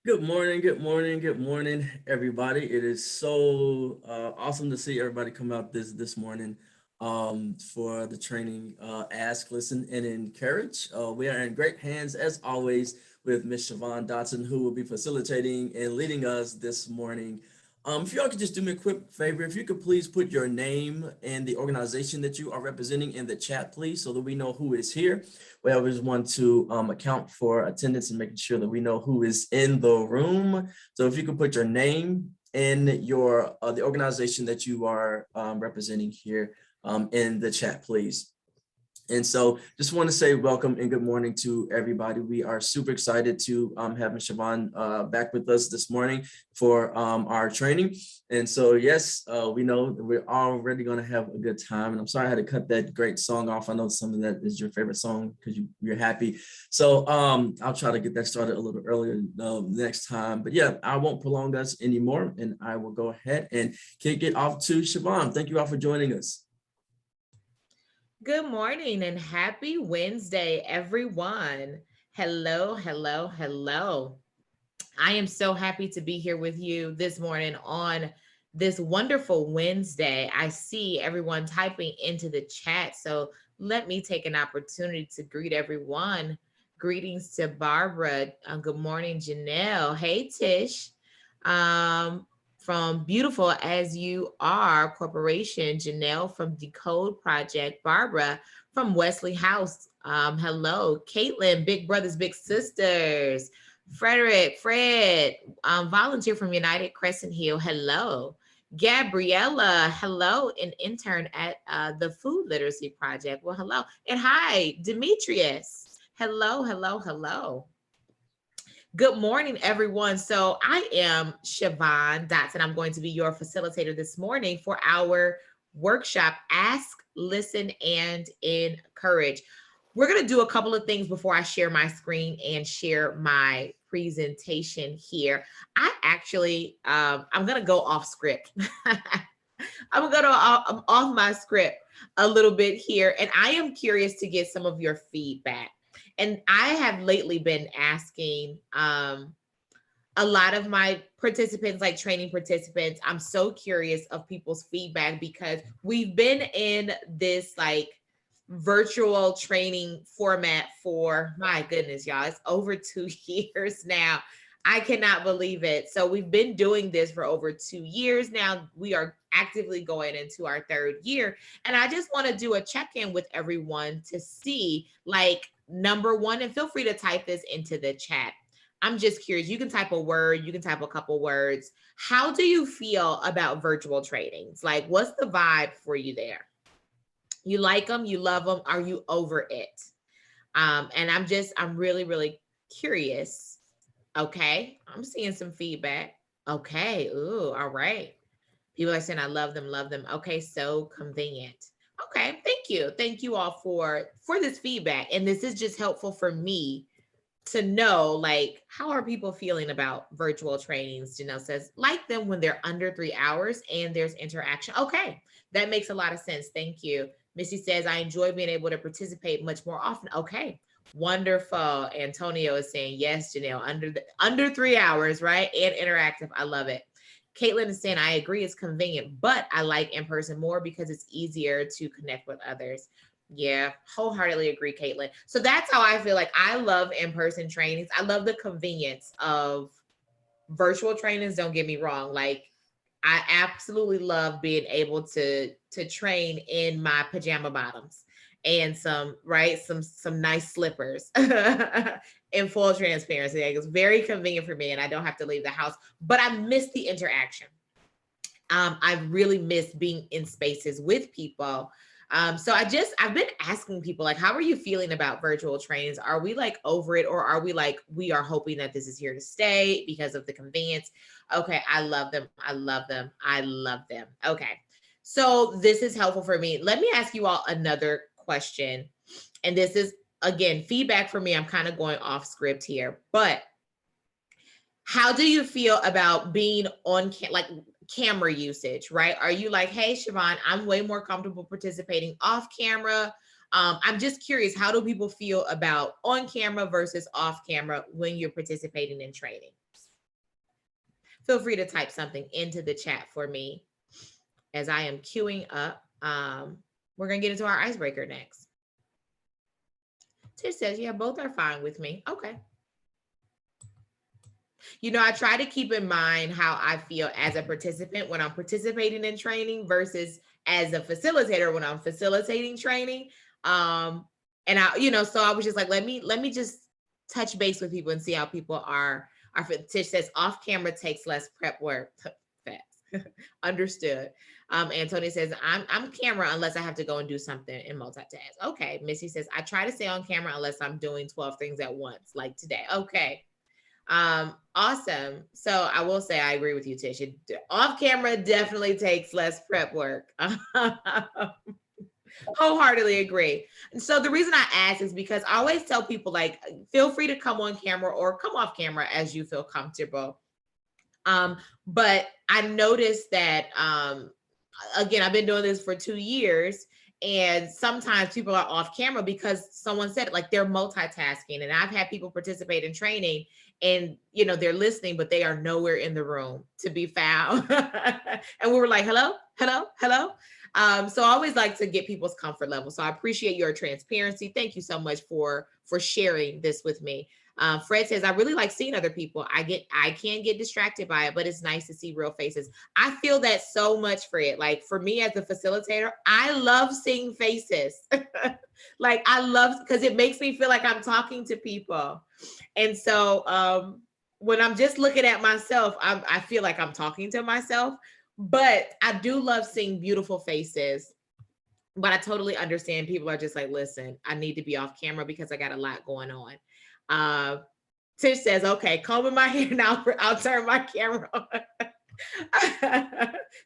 Good morning, everybody. It is so awesome to see everybody come out this morning for the training. Ask, listen, and encourage. We are in great hands as always with Miss Siobhan Dotson, who will be facilitating and leading us this morning. If y'all could just do me a quick favor, if you could please put your name and the organization that you are representing in the chat, please, so that we know who is here. We always want to account for attendance and making sure that we know who is in the room. So if you could put your name and your the organization that you are representing here in the chat, please. And so just want to say welcome and good morning to everybody. We are super excited to have Ms. Siobhan back with us this morning for our training. And so, yes, we know that we're already going to have a good time. And I'm sorry I had to cut that great song off. I know some of that is your favorite song because you're happy. So I'll try to get that started a little earlier next time. But yeah, I won't prolong us anymore. And I will go ahead and kick it off to Siobhan. Thank you all for joining us. Good morning and happy Wednesday, everyone. Hello, hello, hello. I am so happy to be here with you this morning on this wonderful Wednesday. I see everyone typing into the chat, so let me take an opportunity to greet everyone. Greetings to Barbara. Good morning, Janelle. Hey, Tish. Um, from Beautiful As You Are Corporation, Janelle from Decode Project, Barbara from Wesley House. Hello, Caitlin, Big Brothers, Big Sisters. Frederick, Fred, volunteer from United Crescent Hill. Hello. Gabriella, hello, an intern at the Food Literacy Project. Well, hello. And hi, Demetrius. Hello, hello, hello. Good morning, everyone. So I am Siobhan Dotson. I'm going to be your facilitator this morning for our workshop, Ask, Listen, and Encourage. We're going to do a couple of things before I share my screen and share my presentation here. I'm going to go off script. I'm going to off my script a little bit here, and I am curious to get some of your feedback. And I have lately been asking a lot of my participants, like training participants, I'm so curious of people's feedback because we've been in this like virtual training format for, my goodness, y'all, it's over 2 years now. I cannot believe it. So we've been doing this for over 2 years now. We are actively going into our third year. And I just want to do a check-in with everyone to see, like, number one, and feel free to type this into the chat. I'm just curious. You can type a word, you can type a couple words. How do you feel about virtual trainings? Like, what's the vibe for you there? You like them, you love them, are you over it? And I'm really, really curious. Okay, I'm seeing some feedback. Okay, ooh, all right. People are saying I love them, love them. Okay, so convenient. Okay, thank you all for this feedback, and this is just helpful for me to know, like, how are people feeling about virtual trainings. Janelle says like them when they're under 3 hours and there's interaction. Okay, that makes a lot of sense. Thank you. Missy says I enjoy being able to participate much more often. Okay, wonderful. Antonio is saying yes, Janelle, under 3 hours, right? And interactive. I love it. Caitlin is saying I agree, it's convenient, but I like in person more because it's easier to connect with others. Yeah, wholeheartedly agree, Caitlin. So that's how I feel. Like, I love in-person trainings. I love the convenience of virtual trainings. Don't get me wrong. Like, I absolutely love being able to train in my pajama bottoms and some nice slippers in full transparency. Like, it's very convenient for me, and I don't have to leave the house. But I miss the interaction. I really miss being in spaces with people. So I've been asking people, like, how are you feeling about virtual trainings? Are we like over it, or are we like, we are hoping that this is here to stay because of the convenience? Okay, I love them. I love them. I love them. Okay. So this is helpful for me. Let me ask you all another question. And this is, again, feedback for me. I'm kind of going off script here, but how do you feel about being on like camera usage, right? Are you like, hey, Siobhan, I'm way more comfortable participating off camera? I'm just curious, how do people feel about on camera versus off camera when you're participating in training? feel free to type something into the chat for me as I am queuing up. We're going to get into our icebreaker next. Tish says, yeah, both are fine with me. Okay. You know, I try to keep in mind how I feel as a participant when I'm participating in training versus as a facilitator when I'm facilitating training. And I, you know, so I was just like, let me just touch base with people and see how people are. Our Tish says off camera takes less prep work. Facts. Understood. Antonio says, I'm camera unless I have to go and do something and multitask. Okay. Missy says, I try to stay on camera unless I'm doing 12 things at once, like today. Okay. Awesome. So I will say I agree with you, Tish. Off camera definitely takes less prep work. Wholeheartedly agree. And so the reason I ask is because I always tell people, like, feel free to come on camera or come off camera as you feel comfortable. But I noticed that again, I've been doing this for 2 years, and sometimes people are off camera because someone said it, like they're multitasking. And I've had people participate in training and, you know, they're listening, but they are nowhere in the room to be found. And we were like, hello, hello, hello. So I always like to get people's comfort level. So I appreciate your transparency. Thank you so much for sharing this with me. Fred says, I really like seeing other people. I can get distracted by it, but it's nice to see real faces. I feel that so much, Fred. Like for me as a facilitator, I love seeing faces. Like I love, because it makes me feel like I'm talking to people. And so when I'm just looking at myself, I feel like I'm talking to myself, but I do love seeing beautiful faces. But I totally understand people are just like, listen, I need to be off camera because I got a lot going on. Tish says, okay, combing my hair now. I'll turn my camera on.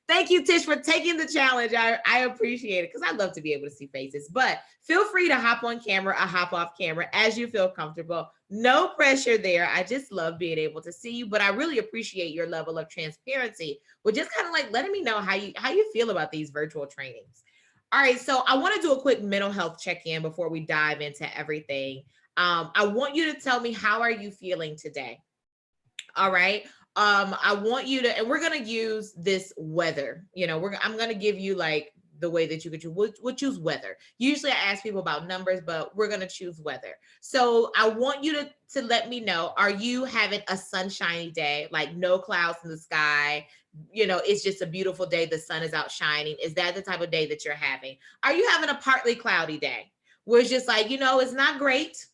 Thank you, Tish, for taking the challenge. I appreciate it because I love to be able to see faces. But feel free to hop on camera or hop off camera as you feel comfortable. No pressure there. I just love being able to see you. But I really appreciate your level of transparency, which is kind of like letting me know how you feel about these virtual trainings. All right, so I want to do a quick mental health check-in before we dive into everything. I want you to tell me, how are you feeling today? All right. I want you to, and we're gonna use this weather. You know, I'm gonna give you like the way that you could choose. We'll choose weather. Usually I ask people about numbers, but we're gonna choose weather. So I want you to let me know, are you having a sunshiny day, like no clouds in the sky? You know, it's just a beautiful day. The sun is out shining. Is that the type of day that you're having? Are you having a partly cloudy day where it's just like, you know, it's not great,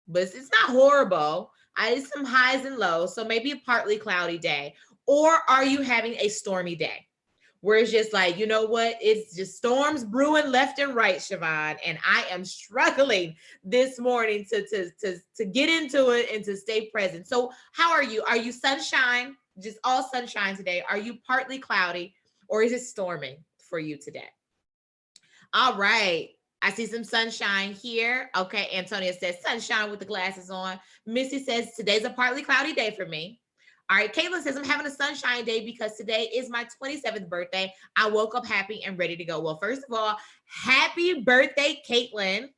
but it's not horrible. I had some highs and lows, so maybe a partly cloudy day. Or are you having a stormy day where it's just like, you know what? It's just storms brewing left and right, Siobhan, and I am struggling this morning to get into it and to stay present. So how are you? Are you sunshine, just all sunshine today? Are you partly cloudy, or is it storming for you today? All right. I see some sunshine here. Okay, Antonia says sunshine with the glasses on. Missy says today's a partly cloudy day for me. All right, Caitlin says I'm having a sunshine day because today is my 27th birthday. I woke up happy and ready to go. Well, first of all, happy birthday, Caitlin.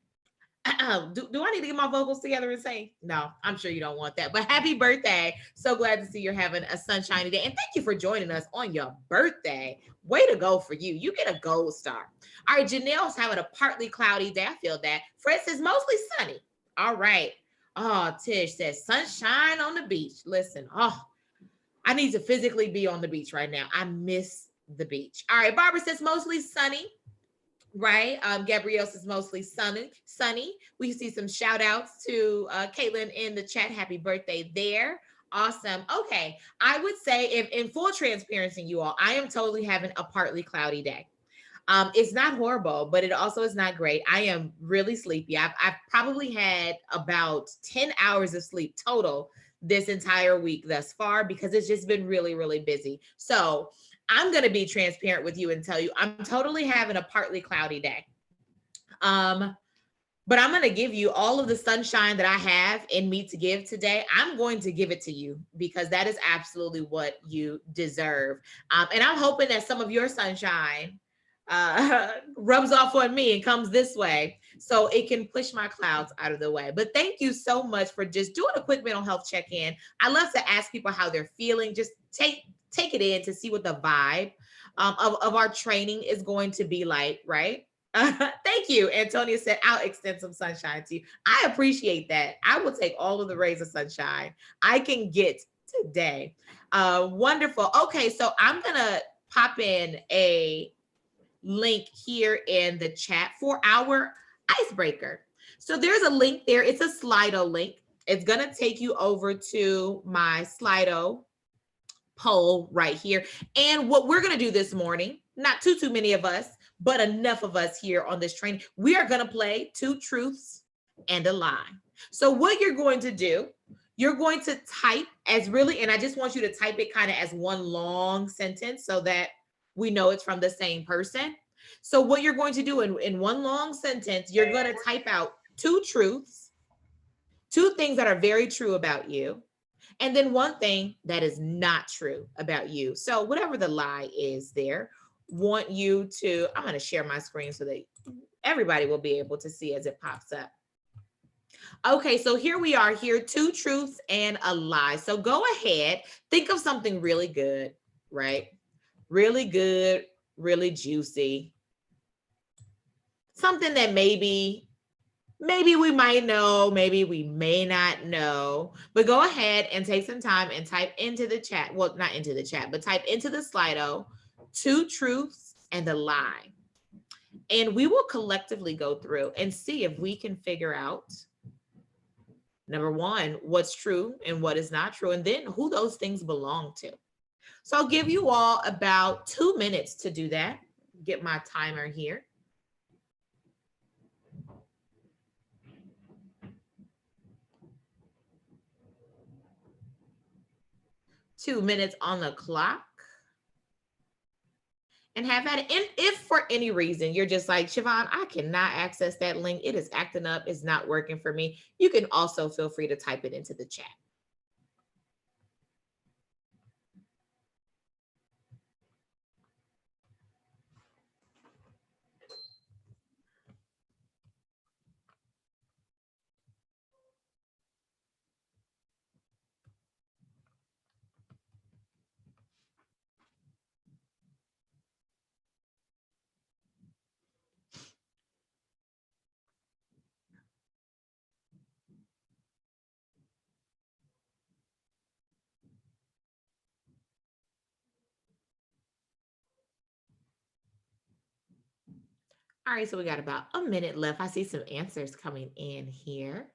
Do I need to get my vocals together and sing? No, I'm sure you don't want that. But happy birthday. So glad to see you're having a sunshiny day. And thank you for joining us on your birthday. Way to go for you. You get a gold star. All right, Janelle's having a partly cloudy day. I feel that. Fred says mostly sunny. All right. Oh, Tish says sunshine on the beach. Listen, I need to physically be on the beach right now. I miss the beach. All right, Barbara says mostly sunny. Right. Gabrielle says mostly sunny. We see some shout outs to Caitlin in the chat. Happy birthday there. Awesome. Okay. I would say, if in full transparency, you all, I am totally having a partly cloudy day. It's not horrible, but it also is not great. I am really sleepy. I've probably had about 10 hours of sleep total this entire week thus far because it's just been really, really busy. So I'm going to be transparent with you and tell you I'm totally having a partly cloudy day. But I'm going to give you all of the sunshine that I have in me to give today. I'm going to give it to you because that is absolutely what you deserve. And I'm hoping that some of your sunshine rubs off on me and comes this way, so it can push my clouds out of the way. But thank you so much for just doing a quick mental health check-in. I love to ask people how they're feeling. Just take it in to see what the vibe of our training is going to be like, right? Thank you. Antonia said, I'll extend some sunshine to you. I appreciate that. I will take all of the rays of sunshine I can get today. Wonderful. Okay, so I'm going to pop in a link here in the chat for our icebreaker. So there's a link there. It's a Slido link. It's going to take you over to my Slido poll right here. And what we're going to do this morning, not too many of us, but enough of us here on this training, we are going to play two truths and a lie. So what you're going to do, you're going to type as really, and I just want you to type it kind of as one long sentence so that we know it's from the same person. So what you're going to do in one long sentence, you're going to type out two truths, two things that are very true about you, and then one thing that is not true about you. So whatever the lie is there, want you to, I'm going to share my screen so that everybody will be able to see as it pops up. Okay, so here we are here, two truths and a lie. So go ahead, think of something really good, right? Really good, really juicy. Something that maybe we might know, maybe we may not know, but go ahead and take some time and type into the chat. Well, not into the chat, but type into the Slido, two truths and a lie. And we will collectively go through and see if we can figure out, number one, what's true and what is not true, and then who those things belong to. So I'll give you all about 2 minutes to do that. Get my timer here. Two minutes on the clock. And have at it. And if for any reason you're just like, Siobhan, I cannot access that link, it is acting up, it's not working for me, you can also feel free to type it into the chat. All right, so we got about a minute left. I see some answers coming in here.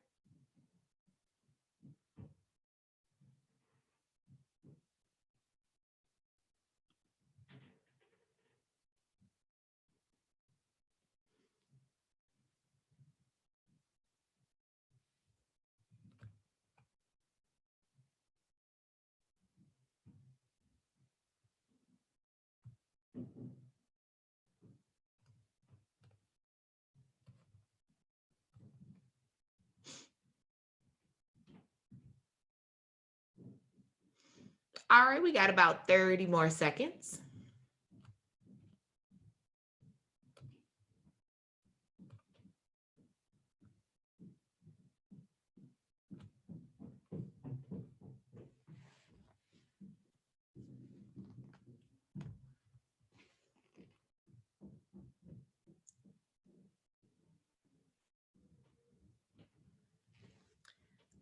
All right, we got about 30 more seconds.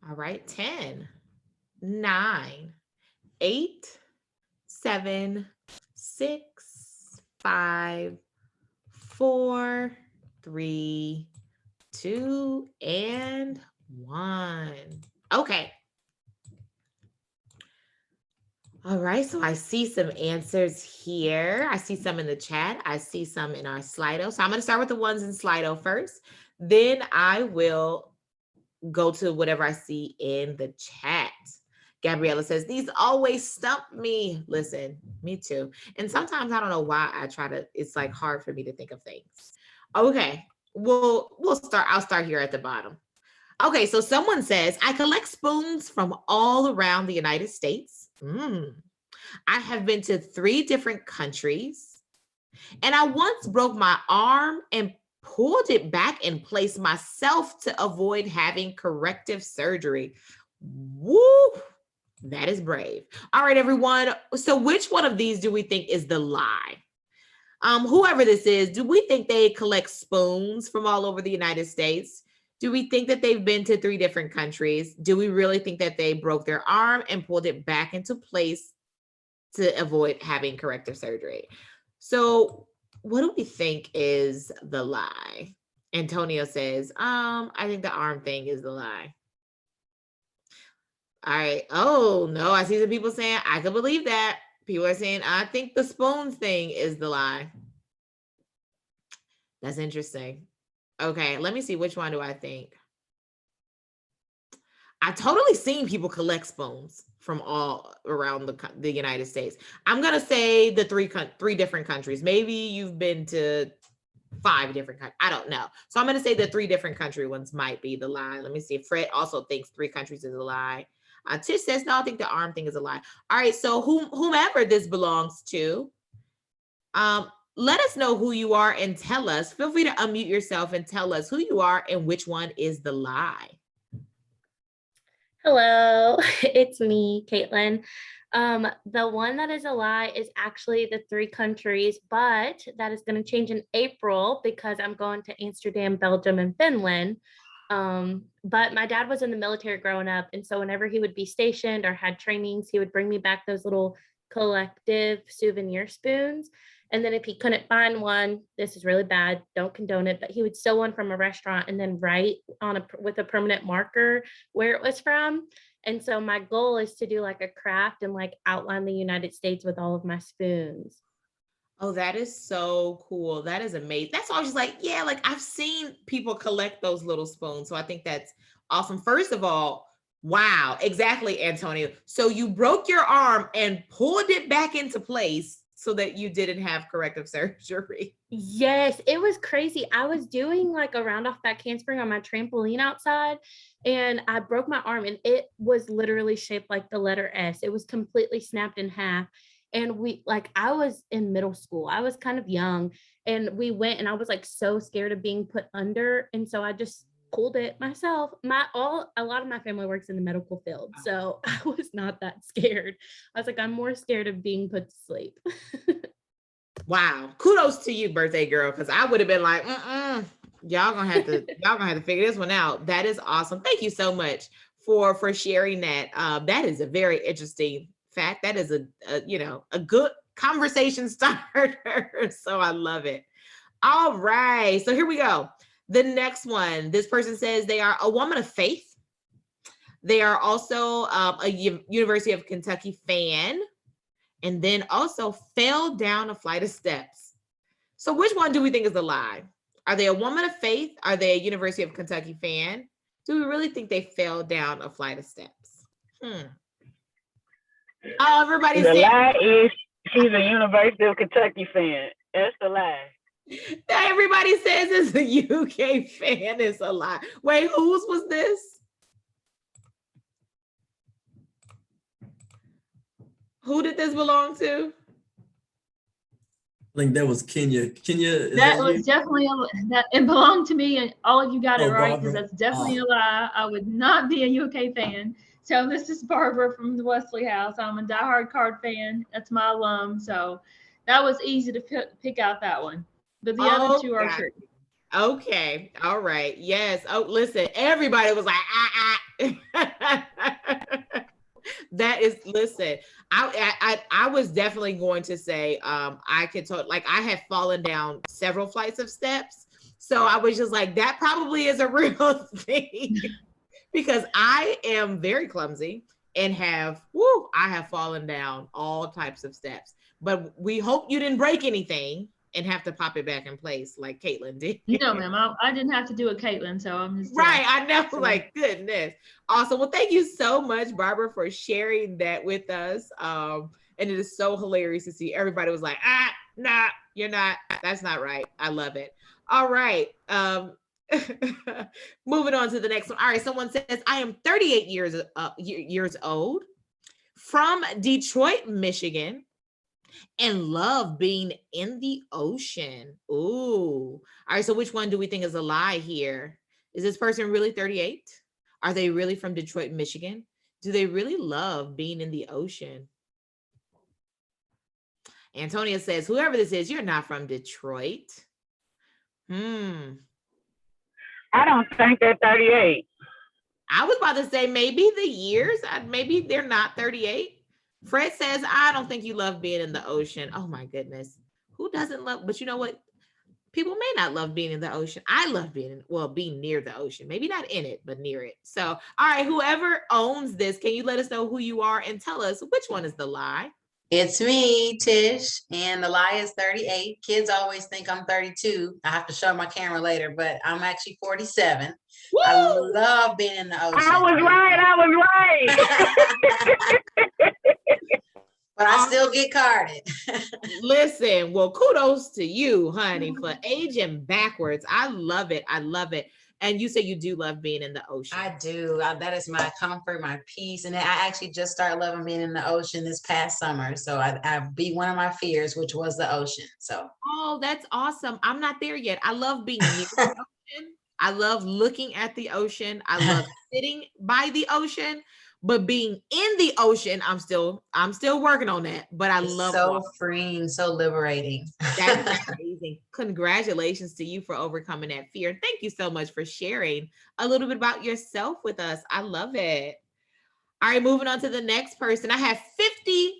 All right, 10, 9, 8, 7, 6, 5, 4, 3, 2, and 1. Okay. All right, so I see some answers here. I see some in the chat. I see some in our Slido. So I'm going to start with the ones in Slido first. Then I will go to whatever I see in the chat. Gabriella says, these always stump me. Listen, me too. And sometimes I don't know why I try to, it's like hard for me to think of things. Okay, we'll start. I'll start here at the bottom. Okay, so someone says, I collect spoons from all around the United States. I have been to 3 different countries. And I once broke my arm and pulled it back in place myself to avoid having corrective surgery. Woo! That is brave. All right, everyone. So which one of these do we think is the lie? Whoever this is, do we think they collect spoons from all over the United States? Do we think that they've been to 3 different countries? Do we really think that they broke their arm and pulled it back into place to avoid having corrective surgery? So, what do we think is the lie? Antonio says, I think the arm thing is the lie. All right. Oh, no, I see some people saying, I can believe that. People are saying, I think the spoons thing is the lie. That's interesting. Okay, let me see. Which one do I think? I've totally seen people collect spoons from all around the United States. I'm going to say the three different countries. Maybe you've been to 5 different countries. I don't know. So I'm going to say the 3 different country ones might be the lie. Let me see. Fred also thinks 3 countries is a lie. Tish says, no, I think the arm thing is a lie. All right. So whomever this belongs to, let us know who you are and tell us. Feel free to unmute yourself and tell us who you are and which one is the lie. Hello, it's me, Caitlin. The one that is a lie is actually the 3 countries, but that is going to change in April because I'm going to Amsterdam, Belgium, and Finland. But my dad was in the military growing up, and so whenever he would be stationed or had trainings, he would bring me back those little collective souvenir spoons. And then if he couldn't find one, this is really bad, don't condone it, but he would steal one from a restaurant and then write on with a permanent marker where it was from. And so my goal is to do like a craft and like outline the United States with all of my spoons. Oh, that is so cool. That is amazing. That's all just like, yeah, like I've seen people collect those little spoons. So I think that's awesome. First of all, wow, exactly, Antonio. So you broke your arm and pulled it back into place so that you didn't have corrective surgery. Yes, it was crazy. I was doing like a round off back handspring on my trampoline outside, and I broke my arm, and it was literally shaped like the letter S. It was completely snapped in half. And I was in middle school. I was kind of young, and we went, and I was like so scared of being put under. And so I just pulled it myself. A lot of my family works in the medical field. So I was not that scared. I was like, I'm more scared of being put to sleep. Wow. Kudos to you, birthday girl. Cause I would have been like, y'all gonna have to figure this one out. That is awesome. Thank you so much for sharing that. That is a very interesting fact. That is a good conversation starter. So I love it. All right. So here we go. The next one, this person says they are a woman of faith. They are also a University of Kentucky fan, and then also fell down a flight of steps. So which one do we think is the lie? Are they a woman of faith? Are they a University of Kentucky fan? Do we really think they fell down a flight of steps? Oh, everybody's the saying lie is she's a University of Kentucky fan. That's the lie. everybody says it's a UK fan. It's a lie. Wait, whose was this? Who did this belong to? I think that was Kenya. Kenya, is That that was you? definitely that it belonged to me, and all of you got it Oh, right, because Barbara. that's definitely a lie. I would not be a UK fan. So this is Barbara from the Wesley House. I'm a diehard Card fan. That's my alum. So that was easy to pick out that one. But the other two are true. Okay. All right. Yes. Oh, listen, everybody was like, That is, listen, I was definitely going to say, I could talk, like I had fallen down several flights of steps. So I was just like, that probably is a real thing because I am very clumsy and I have fallen down all types of steps, but we hope you didn't break anything and have to pop it back in place like Caitlin did. No, ma'am, I didn't have to do a Caitlin, so I'm just right. I know, like goodness. Awesome. Well, thank you so much, Barbara, for sharing that with us. And it is so hilarious to see everybody was like, nah, you're not. That's not right. I love it. All right. Moving on to the next one. All right. Someone says, I am 38 years old from Detroit, Michigan. And love being in the ocean. Ooh. All right. So which one do we think is a lie here? Is this person really 38? Are they really from Detroit, Michigan? Do they really love being in the ocean? Antonia says, whoever this is, you're not from Detroit. I don't think they're 38. I was about to say maybe the years, maybe they're not 38. Fred says, I don't think you love being in the ocean. Oh my goodness. Who doesn't love, but you know what? People may not love being in the ocean. I love being near the ocean. Maybe not in it, but near it. So, all right, whoever owns this, can you let us know who you are and tell us which one is the lie? It's me, Tish, and the lie is 38. Kids always think I'm 32. I have to show my camera later, but I'm actually 47. Woo! I love being in the ocean. I was right. But I still get carded. Listen, well, kudos to you, honey, for aging backwards. I love it. I love it. And you say you do love being in the ocean. I do. That is my comfort, my peace. And I actually just started loving being in the ocean this past summer. So I beat one of my fears, which was the ocean. So. Oh, that's awesome. I'm not there yet. I love being near the ocean. I love looking at the ocean. I love sitting by the ocean. But being in the ocean, I'm still working on that. But I love so freeing, so liberating. That's amazing. Congratulations to you for overcoming that fear. Thank you so much for sharing a little bit about yourself with us. I love it. All right, moving on to the next person. I have 50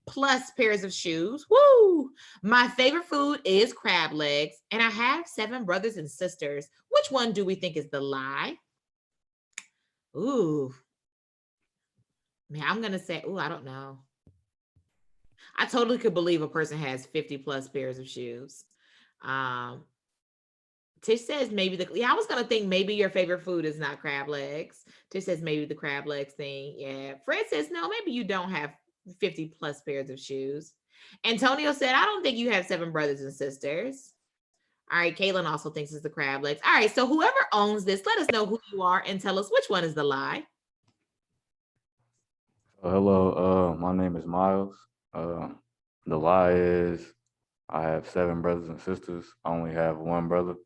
plus pairs of shoes. Woo! My favorite food is crab legs, and I have 7 brothers and sisters. Which one do we think is the lie? Ooh. Man, I'm going to say, I don't know. I totally could believe a person has 50 plus pairs of shoes. Tish says maybe I was going to think maybe your favorite food is not crab legs. Tish says maybe the crab legs thing. Yeah. Fred says, no, maybe you don't have 50 plus pairs of shoes. Antonio said, I don't think you have 7 brothers and sisters. All right. Caitlin also thinks it's the crab legs. All right. So whoever owns this, let us know who you are and tell us which one is the lie. Hello, my name is Miles. The lie is I have 7 brothers and sisters. I only have 1 brother.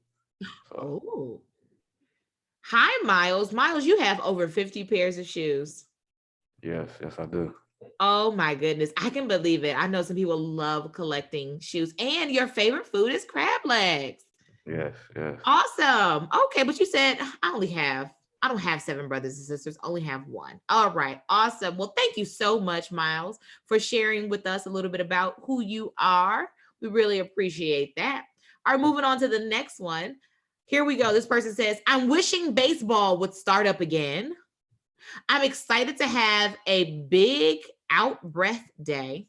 So. Oh. Hi, Miles. Miles, you have over 50 pairs of shoes. Yes, I do. Oh my goodness. I can believe it. I know some people love collecting shoes. And your favorite food is crab legs. Yes. Awesome. Okay, but you said I don't have 7 brothers and sisters, only have 1. All right, awesome. Well, thank you so much, Miles, for sharing with us a little bit about who you are. We really appreciate that. All right, moving on to the next one. Here we go. This person says, I'm wishing baseball would start up again. I'm excited to have a big out breath day.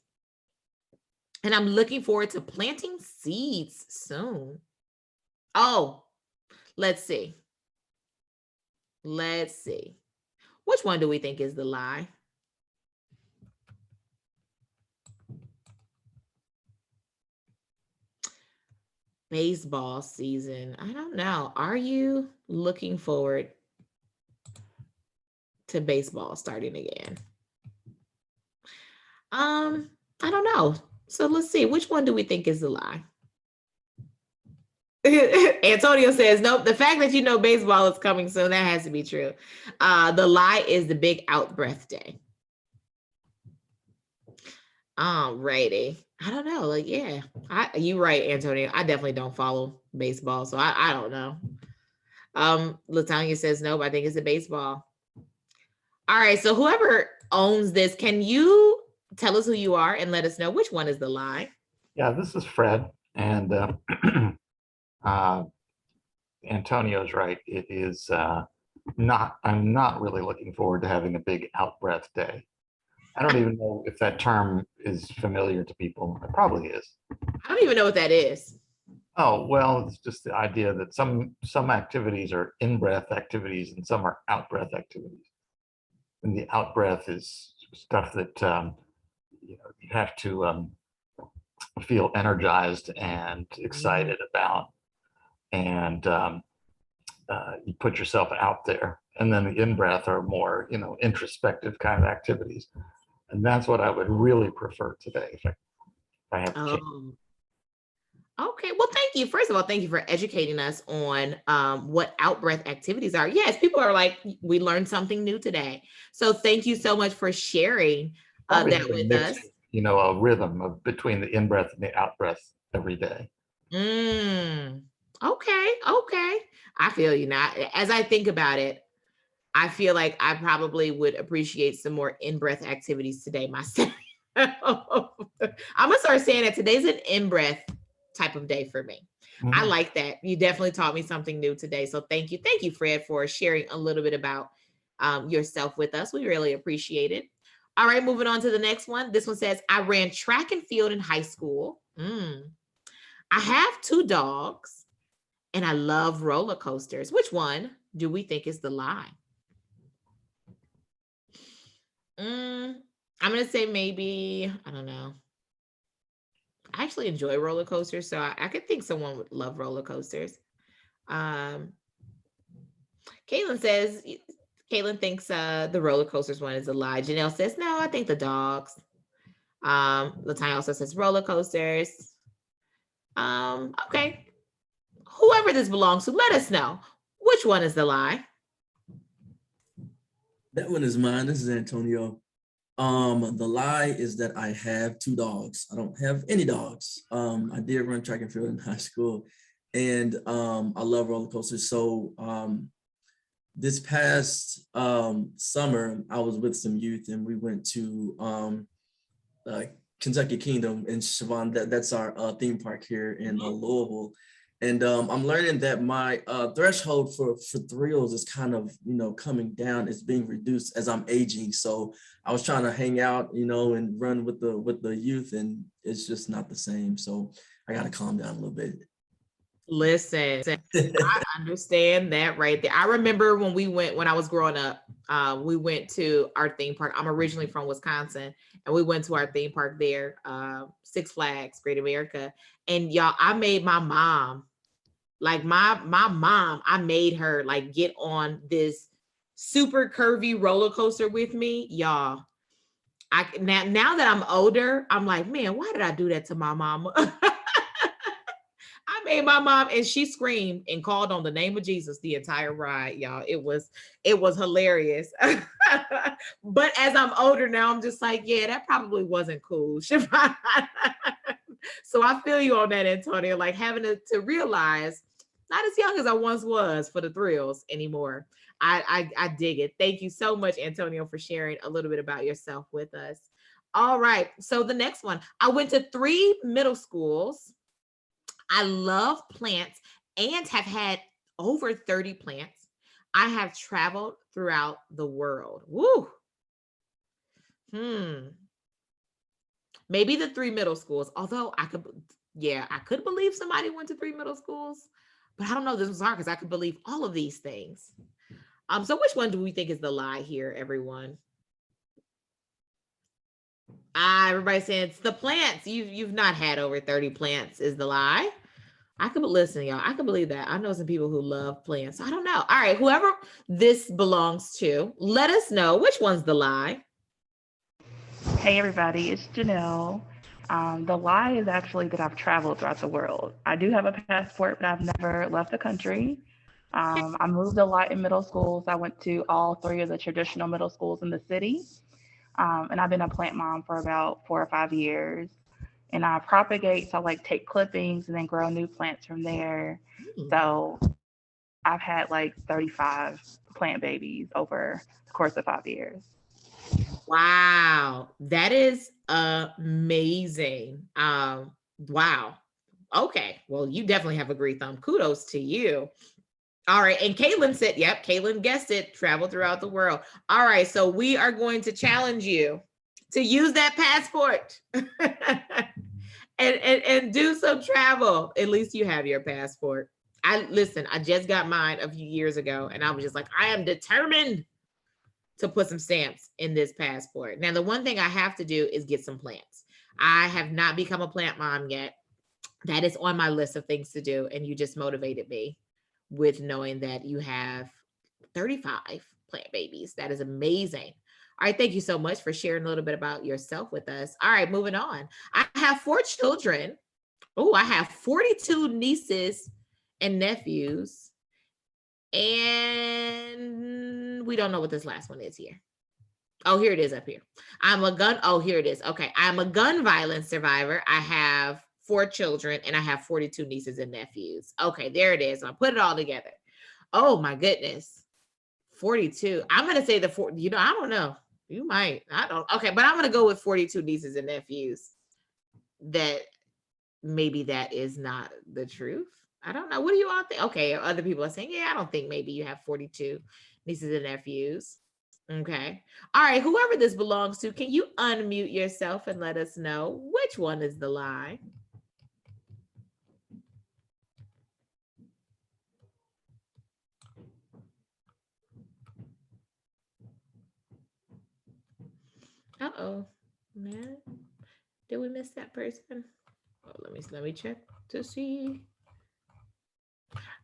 And I'm looking forward to planting seeds soon. Oh, let's see. Which one do we think is the lie? Baseball season. I don't know. Are you looking forward to baseball starting again? I don't know. So let's see. Which one do we think is the lie? Antonio says, nope, the fact that you know baseball is coming soon, that has to be true. The lie is the big out breath day. Righty. I don't know. Like, yeah, you're right, Antonio. I definitely don't follow baseball, so I don't know. Latanya says, nope, I think it's a baseball. All right, so whoever owns this, can you tell us who you are and let us know which one is the lie? Yeah, this is Fred, and Antonio's right. It is not. I'm not really looking forward to having a big out breath day. I don't even know if that term is familiar to people. It probably is. I don't even know what that is. Oh, well, it's just the idea that some activities are in-breath activities and some are out-breath activities. And the out-breath is stuff that you have to feel energized and excited about, and you put yourself out there. And then the in-breath are more, introspective kind of activities. And that's what I would really prefer today. I have to change. Okay, well, thank you. First of all, thank you for educating us on what out breath activities are. Yes, people are like, we learned something new today. So thank you so much for sharing Probably that have a with mix, us. a rhythm of between the in-breath and the out-breath every day. Okay. I feel you now. As I think about it, I feel like I probably would appreciate some more in-breath activities today myself. I'm gonna start saying that today's an in-breath type of day for me. I like that. You definitely taught me something new today. So thank you. Thank you, Fred, for sharing a little bit about yourself with us. We really appreciate it. All right, moving on to the next one. This one says, I ran track and field in high school. I have 2 dogs and I love roller coasters. Which one do we think is the lie? I'm going to say maybe, I don't know. I actually enjoy roller coasters, so I could think someone would love roller coasters. Caitlin thinks the roller coasters one is a lie. Janelle says, no, I think the dogs. Latanya also says roller coasters. Okay. Whoever this belongs to, let us know. Which one is the lie? That one is mine. This is Antonio. The lie is that I have 2 dogs. I don't have any dogs. I did run track and field in high school, and I love roller coasters. So this past summer, I was with some youth, and we went to Kentucky Kingdom in Siobhan. That's our theme park here in Louisville. And I'm learning that my threshold for thrills is kind of, coming down. It's being reduced as I'm aging. So I was trying to hang out, and run with the youth, and it's just not the same. So I got to calm down a little bit. Listen, I understand that right there. I remember when I was growing up, we went to our theme park. I'm originally from Wisconsin, and we went to our theme park there, Six Flags, Great America. And y'all, I made my mom, like my mom, I made her like get on this super curvy roller coaster with me, y'all. Now that I'm older, I'm like, man, why did I do that to my mama? I made my mom, and she screamed and called on the name of Jesus the entire ride, y'all. It was hilarious. But as I'm older now, I'm just like, yeah, that probably wasn't cool. So I feel you on that, Antonio, like having to realize, not as young as I once was for the thrills anymore. I dig it. Thank you so much, Antonio, for sharing a little bit about yourself with us. All right. So the next one, I went to 3 middle schools. I love plants and have had over 30 plants. I have traveled throughout the world. Woo. Maybe the 3 middle schools, although I could believe somebody went to 3 middle schools, but I don't know. This was hard because I could believe all of these things. So which one do we think is the lie here, everyone? Everybody's saying it's the plants. You've not had over 30 plants is the lie. I could listen, y'all. I could believe that. I know some people who love plants. I don't know. All right, whoever this belongs to, let us know which one's the lie. Hey everybody, it's Janelle. The lie is actually that I've traveled throughout the world. I do have a passport, but I've never left the country. I moved a lot in middle schools. I went to all 3 of the traditional middle schools in the city. And I've been a plant mom for about 4 or 5 years. And I propagate, so I like take clippings and then grow new plants from there. So I've had like 35 plant babies over the course of 5 years. Wow, that is amazing. Wow. Okay, well, you definitely have a great thumb. Kudos to you. All right, and Caitlin said, yep, Caitlin guessed it, travel throughout the world. All right, so we are going to challenge you to use that passport and do some travel. At least you have your passport. I just got mine a few years ago, and I was just like, I am determined to put some stamps in this passport. Now, the one thing I have to do is get some plants. I have not become a plant mom yet. That is on my list of things to do, and you just motivated me with knowing that you have 35 plant babies. That is amazing. All right, thank you so much for sharing a little bit about yourself with us. All right, moving on. I have 4 children. Oh, I have 42 nieces and nephews. And we don't know what this last one is here. Oh, here it is up here. Here it is. Okay. I'm a gun violence survivor. I have 4 children and I have 42 nieces and nephews. Okay, there it is. I'll put it all together. Oh my goodness. 42. I'm going to say the 4, I don't know. You might. I don't. Okay, but I'm going to go with 42 nieces and nephews. That maybe that is not the truth. I don't know. What do you all think? Okay, other people are saying, yeah, I don't think maybe you have 42 nieces and nephews. Okay. All right, whoever this belongs to, can you unmute yourself and let us know which one is the lie? Uh-oh, man. Did we miss that person? Oh, let me check to see.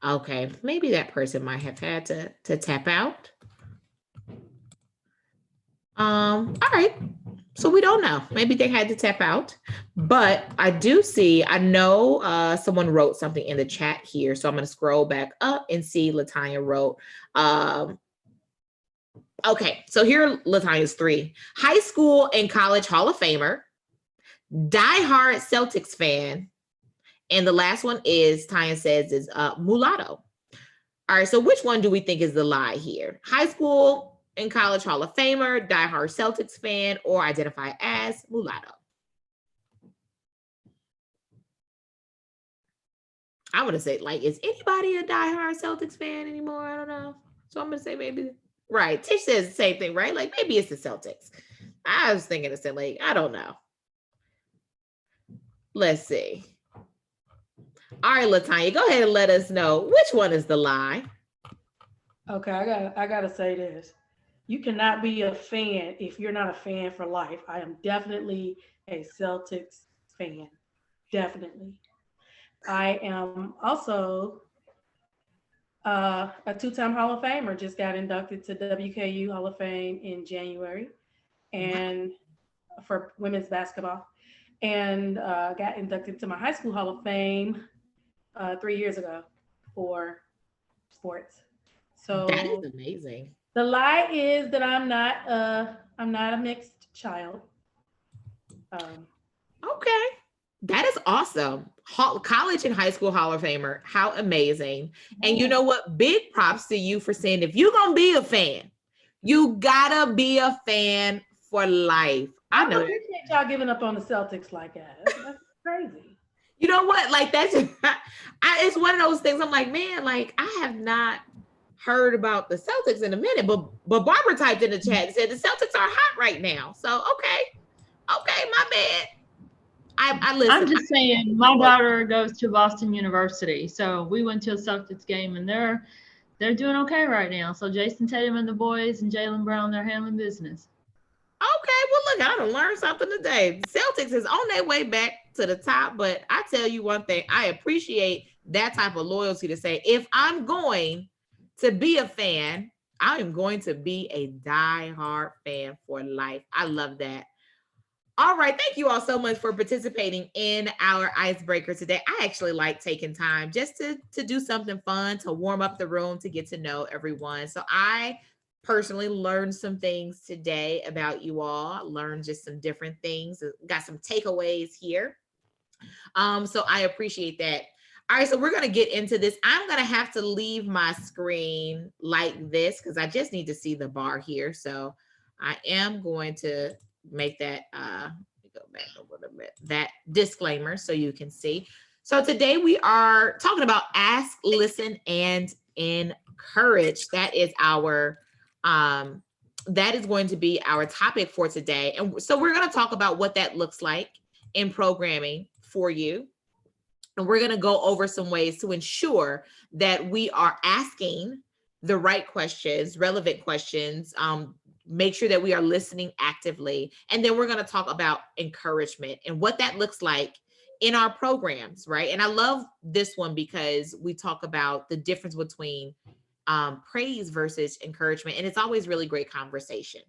Okay, maybe that person might have had to tap out. All right. So we don't know. Maybe they had to tap out. But I know someone wrote something in the chat here. So I'm going to scroll back up and see Latanya wrote. Okay, so here Latanya's 3. High school and college Hall of Famer, diehard Celtics fan, and the last one is, Tanya says, is mulatto. All right, so which one do we think is the lie here? High school and college Hall of Famer, diehard Celtics fan, or identify as mulatto? I want to say, like, is anybody a diehard Celtics fan anymore? I don't know. So I'm going to say maybe. Right. Tish says the same thing, right? Like, maybe it's the Celtics. I was thinking the same, like, I don't know. Let's see. All right, Latanya, go ahead and let us know which one is the lie. Okay, I gotta say this. You cannot be a fan if you're not a fan for life. I am definitely a Celtics fan. Definitely. I am also a 2-time Hall of Famer. Just got inducted to WKU Hall of Fame in January, and for women's basketball, and got inducted to my high school Hall of Fame 3 years ago for sports. So that is amazing. The lie is that I'm not a mixed child. Okay, that is awesome. College and high school Hall of Famer, how amazing. And you know what? Big props to you for saying, if you're gonna be a fan, you gotta be a fan for life. I know. Appreciate y'all giving up on the Celtics like that. That's crazy. You know what? Like, that's it's one of those things. I'm like, man, like, I have not heard about the Celtics in a minute, but Barbara typed in the chat and said the Celtics are hot right now. So okay, my bad. I listen. I'm just saying, my daughter goes to Boston University, so we went to a Celtics game, and they're doing okay right now. So Jason Tatum and the boys and Jaylen Brown, they're handling business. Okay, well, look, I done learned something today. Celtics is on their way back to the top, but I tell you one thing, I appreciate that type of loyalty to say, if I'm going to be a fan, I am going to be a diehard fan for life. I love that. All right, thank you all so much for participating in our icebreaker today. I actually like taking time just to do something fun, to warm up the room, to get to know everyone. So I personally learned some things today about you all. I learned just some different things, got some takeaways here. So I appreciate that. All right, so we're going to get into this. I'm going to have to leave my screen like this because I just need to see the bar here. So I am going to make that, let me go back a little bit, that disclaimer so you can see. So today we are talking about ask, listen, and encourage. That is our, that is going to be our topic for today. And so we're going to talk about what that looks like in programming for you. And we're going to go over some ways to ensure that we are asking the right questions, relevant questions, make sure that we are listening actively. And then we're going to talk about encouragement and what that looks like in our programs, right? And I love this one because we talk about the difference between praise versus encouragement. And it's always really great conversation.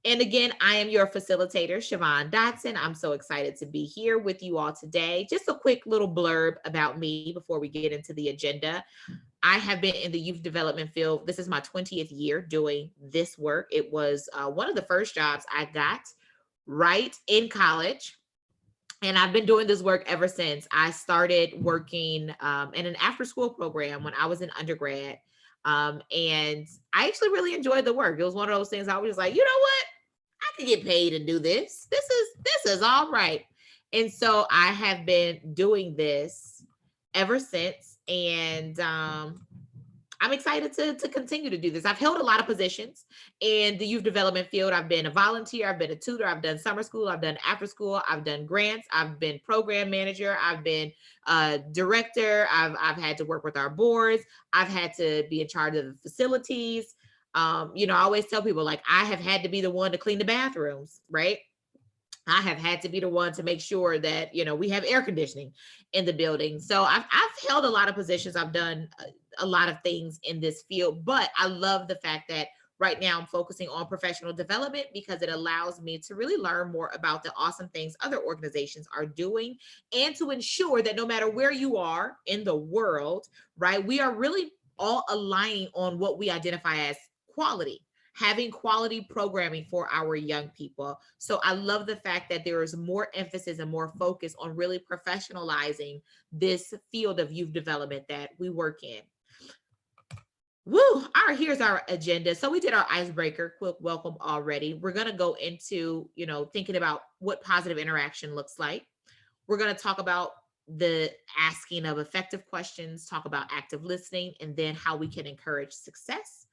And again, I am your facilitator, Siobhan Dotson. I'm so excited to be here with you all today. Just a quick little blurb about me before we get into the agenda. I have been in the youth development field. This is my 20th year doing this work. It was one of the first jobs I got right in college. And I've been doing this work ever since. I started working in an after school program when I was in undergrad. And I actually really enjoyed the work. It was one of those things I was just like, you know what? I can get paid to do this. This is all right. And so I have been doing this ever since. And I'm excited to continue to do this. I've held a lot of positions in the youth development field. I've been a volunteer, I've been a tutor, I've done summer school, I've done after school, I've done grants, I've been program manager, I've been a director, I've had to work with our boards, I've had to be in charge of the facilities. I always tell people, like, I have had to be the one to clean the bathrooms, right? I have had to be the one to make sure that, we have air conditioning in the building. So I've held a lot of positions. I've done a lot of things in this field, but I love the fact that right now I'm focusing on professional development because it allows me to really learn more about the awesome things other organizations are doing and to ensure that no matter where you are in the world, right, we are really all aligning on what we identify as quality, having quality programming for our young people. So I love the fact that there is more emphasis and more focus on really professionalizing this field of youth development that we work in. Woo! Here's our agenda. So we did our icebreaker, quick welcome already. We're going to go into, thinking about what positive interaction looks like. We're going to talk about the asking of effective questions, talk about active listening, and then how we can encourage success.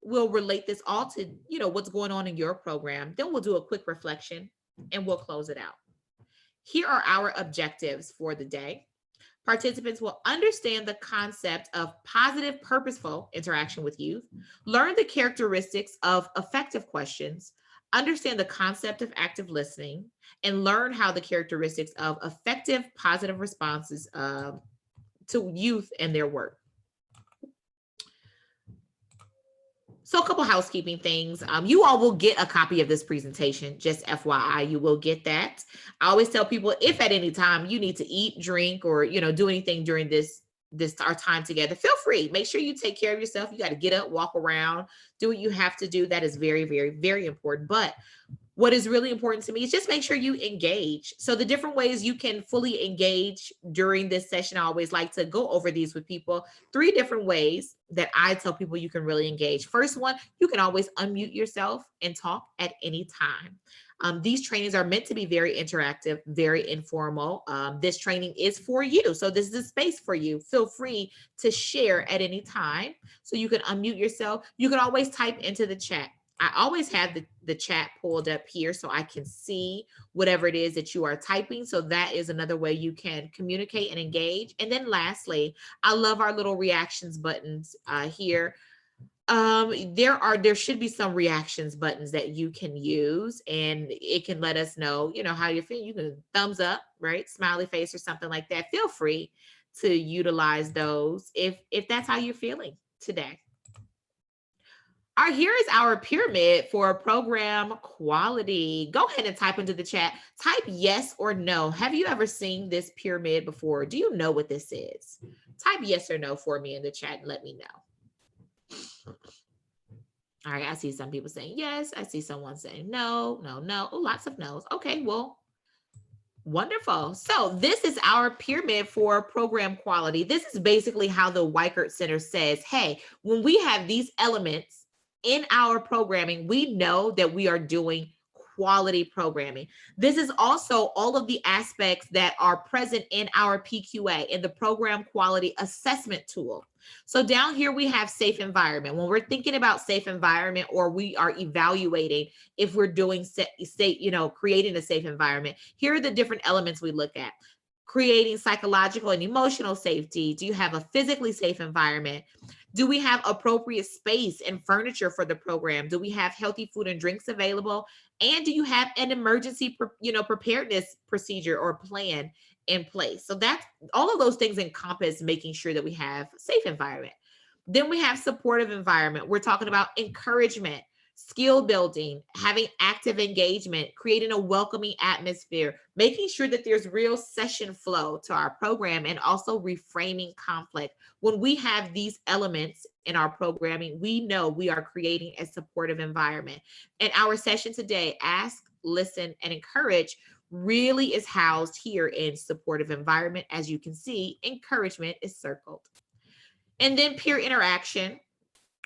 We'll relate this all to, what's going on in your program. Then we'll do a quick reflection and we'll close it out. Here are our objectives for the day. Participants will understand the concept of positive, purposeful interaction with youth, learn the characteristics of effective questions, understand the concept of active listening, and learn how the characteristics of effective, positive responses to youth and their work. So a couple housekeeping things. You all will get a copy of this presentation, just FYI, you will get that. I always tell people, if at any time you need to eat, drink, or do anything during this our time together, feel free. Make sure you take care of yourself. You got to get up, walk around, do what you have to do. That is very, very, very important. But what is really important to me is just make sure you engage. So the different ways you can fully engage during this session, I always like to go over these with people. 3 different ways that I tell people you can really engage. First one, you can always unmute yourself and talk at any time. These trainings are meant to be very interactive, very informal. This training is for you. So this is a space for you. Feel free to share at any time. So you can unmute yourself. You can always type into the chat. I always have the chat pulled up here so I can see whatever it is that you are typing. So that is another way you can communicate and engage. And then lastly, I love our little reactions buttons here. There should be some reactions buttons that you can use, and it can let us know, how you're feeling. You can thumbs up, right? Smiley face or something like that. Feel free to utilize those if that's how you're feeling today. All right, here is our pyramid for program quality. Go ahead and type into the chat. Type yes or no. Have you ever seen this pyramid before? Do you know what this is? Type yes or no for me in the chat and let me know. All right, I see some people saying yes. I see someone saying no, no, no. Oh, lots of no's. Okay, well, wonderful. So this is our pyramid for program quality. This is basically how the Weichert Center says, hey, when we have these elements in our programming, we know that we are doing quality programming. This is also all of the aspects that are present in our PQA, in the program quality assessment tool. So down here we have safe environment. When we're thinking about safe environment, or we are evaluating if we're doing creating a safe environment, here are the different elements we look at. Creating psychological and emotional safety. Do you have a physically safe environment? Do we have appropriate space and furniture for the program? Do we have healthy food and drinks available? And do you have an emergency, preparedness procedure or plan in place? So that's all of those things encompass making sure that we have a safe environment. Then we have supportive environment. We're talking about encouragement. skill building, having active engagement, creating a welcoming atmosphere, making sure that there's real session flow to our program, and also reframing conflict. When we have these elements in our programming, we know we are creating a supportive environment. And our session today, Ask, Listen, and Encourage, really is housed here in supportive environment. As you can see, encouragement is circled. And then peer interaction.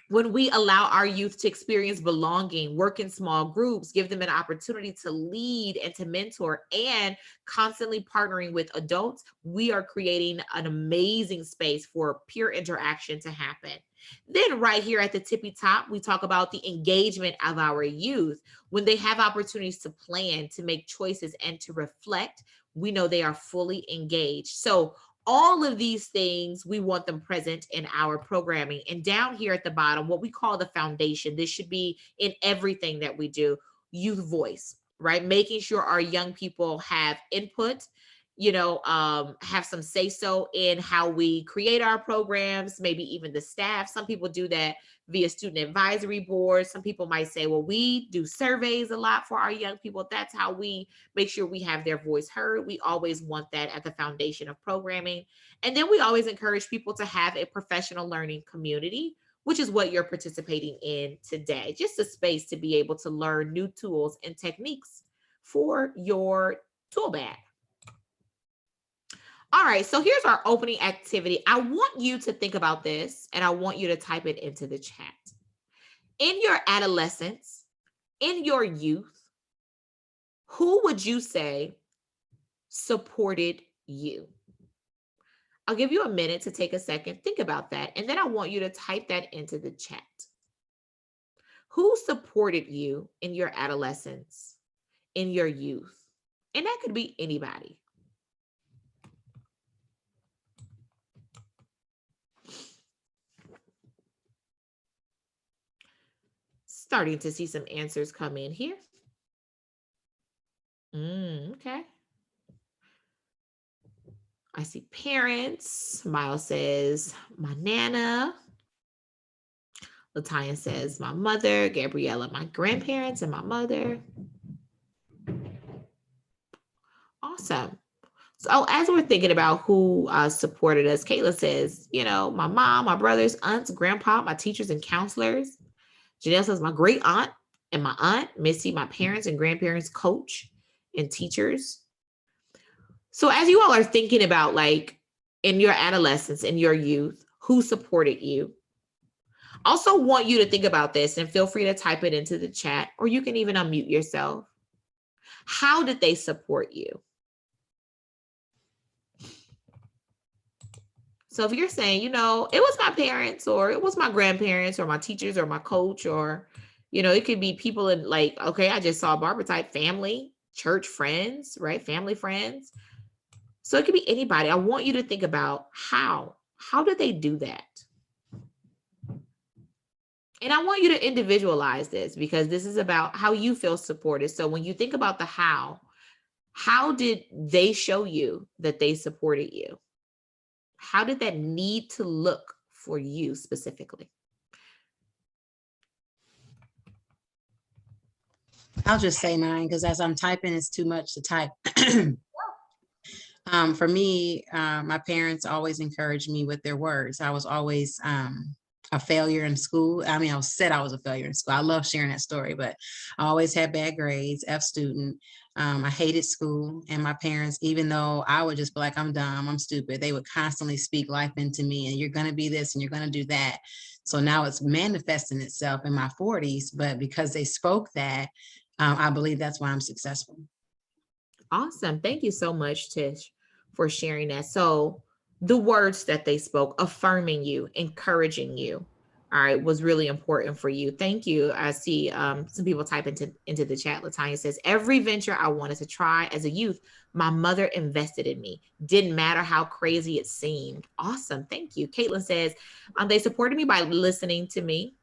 When we allow our youth to experience belonging, work in small groups, give them an opportunity to lead and to mentor, and constantly partnering with adults, we are creating an amazing space for peer interaction to happen. Then right here at the tippy top, we talk about the engagement of our youth. When they have opportunities to plan, to make choices, and to reflect, we know they are fully engaged. So all of these things, we want them present in our programming. And down here at the bottom, what we call the foundation, this should be in everything that we do: youth voice, right? Making sure our young people have input, have some say so in how we create our programs, maybe even the staff. Some people do that via student advisory boards. Some people might say, well, we do surveys a lot for our young people. That's how we make sure we have their voice heard. We always want that at the foundation of programming. And then we always encourage people to have a professional learning community, which is what you're participating in today. Just a space to be able to learn new tools and techniques for your tool bag. All right, so here's our opening activity. I want you to think about this, and I want you to type it into the chat. In your adolescence, in your youth, who would you say supported you? I'll give you a minute to take a second, think about that, and then I want you to type that into the chat. Who supported you in your adolescence, in your youth? And that could be anybody. Starting to see some answers come in here. Okay. I see parents. Miles says, my Nana. Latanya says, my mother. Gabriella, my grandparents and my mother. Awesome. So as we're thinking about who supported us, Kayla says, my mom, my brothers, aunts, grandpa, my teachers and counselors. Janelle says, my great aunt and my aunt. Missy, my parents and grandparents, coach and teachers. So as you all are thinking about, like, in your adolescence, in your youth, who supported you? Also want you to think about this, and feel free to type it into the chat, or you can even unmute yourself. How did they support you? So if you're saying, it was my parents, or it was my grandparents, or my teachers, or my coach, or, it could be people in, like, okay, I just saw Barbara type family, church friends, right? Family friends. So it could be anybody. I want you to think about how did they do that? And I want you to individualize this, because this is about how you feel supported. So when you think about the how did they show you that they supported you? How did that need to look for you specifically? I'll just say mine, because as I'm typing, it's too much to type. For me, my parents always encouraged me with their words. I was always a failure in school. I mean, I said I was a failure in school. I love sharing that story, but I always had bad grades, F student. I hated school, and my parents, even though I would just be like, I'm dumb, I'm stupid, they would constantly speak life into me, and you're going to be this and you're going to do that. So now it's manifesting itself in my 40s, but because they spoke that, I believe that's why I'm successful. Awesome. Thank you so much, Tish, for sharing that. So the words that they spoke, affirming you, encouraging you, all right, was really important for you. Thank you. I see some people type into the chat. Latanya says, every venture I wanted to try as a youth, my mother invested in me. Didn't matter how crazy it seemed. Awesome. Thank you. Caitlin says, they supported me by listening to me,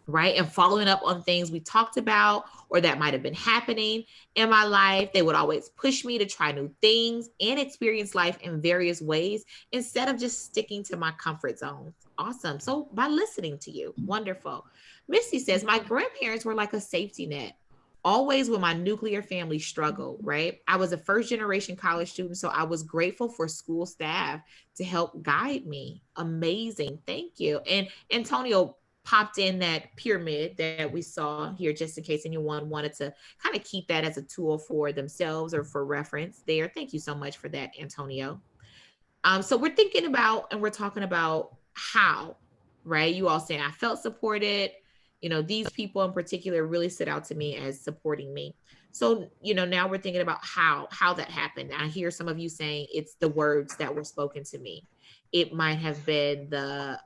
right? And following up on things we talked about or that might have been happening in my life. They would always push me to try new things and experience life in various ways instead of just sticking to my comfort zone. Awesome. So by listening to you, wonderful. Misty says, my grandparents were like a safety net. Always when my nuclear family struggled, right? I was a first generation college student, so I was grateful for school staff to help guide me. Amazing. Thank you. And Antonio popped in that pyramid that we saw here, just in case anyone wanted to kind of keep that as a tool for themselves or for reference there. Thank you so much for that, Antonio. So we're thinking about and we're talking about how, right? You all saying I felt supported. You know, these people in particular really stood out to me as supporting me. So, you know, now we're thinking about how that happened. I hear some of you saying it's the words that were spoken to me. It might have been the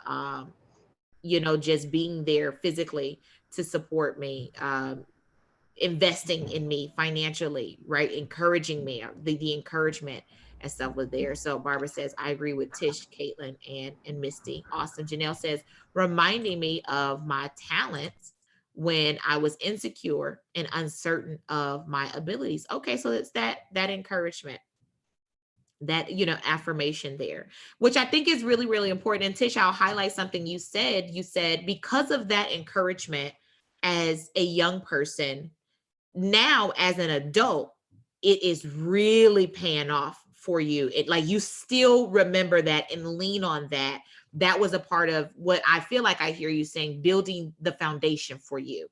you know, just being there physically to support me, investing in me financially, right? Encouraging me, the encouragement and stuff was there. So Barbara says, I agree with Tish, Caitlin, and Misty. Awesome. Janelle says, reminding me of my talents when I was insecure and uncertain of my abilities. Okay, so it's that encouragement, that, you know, affirmation there, which I think is really, really important. And Tish, I'll highlight something you said. You said because of that encouragement as a young person, now as an adult, it is really paying off for you. It, like, you still remember that and lean on that. That was a part of what I feel like I hear you saying, building the foundation for you,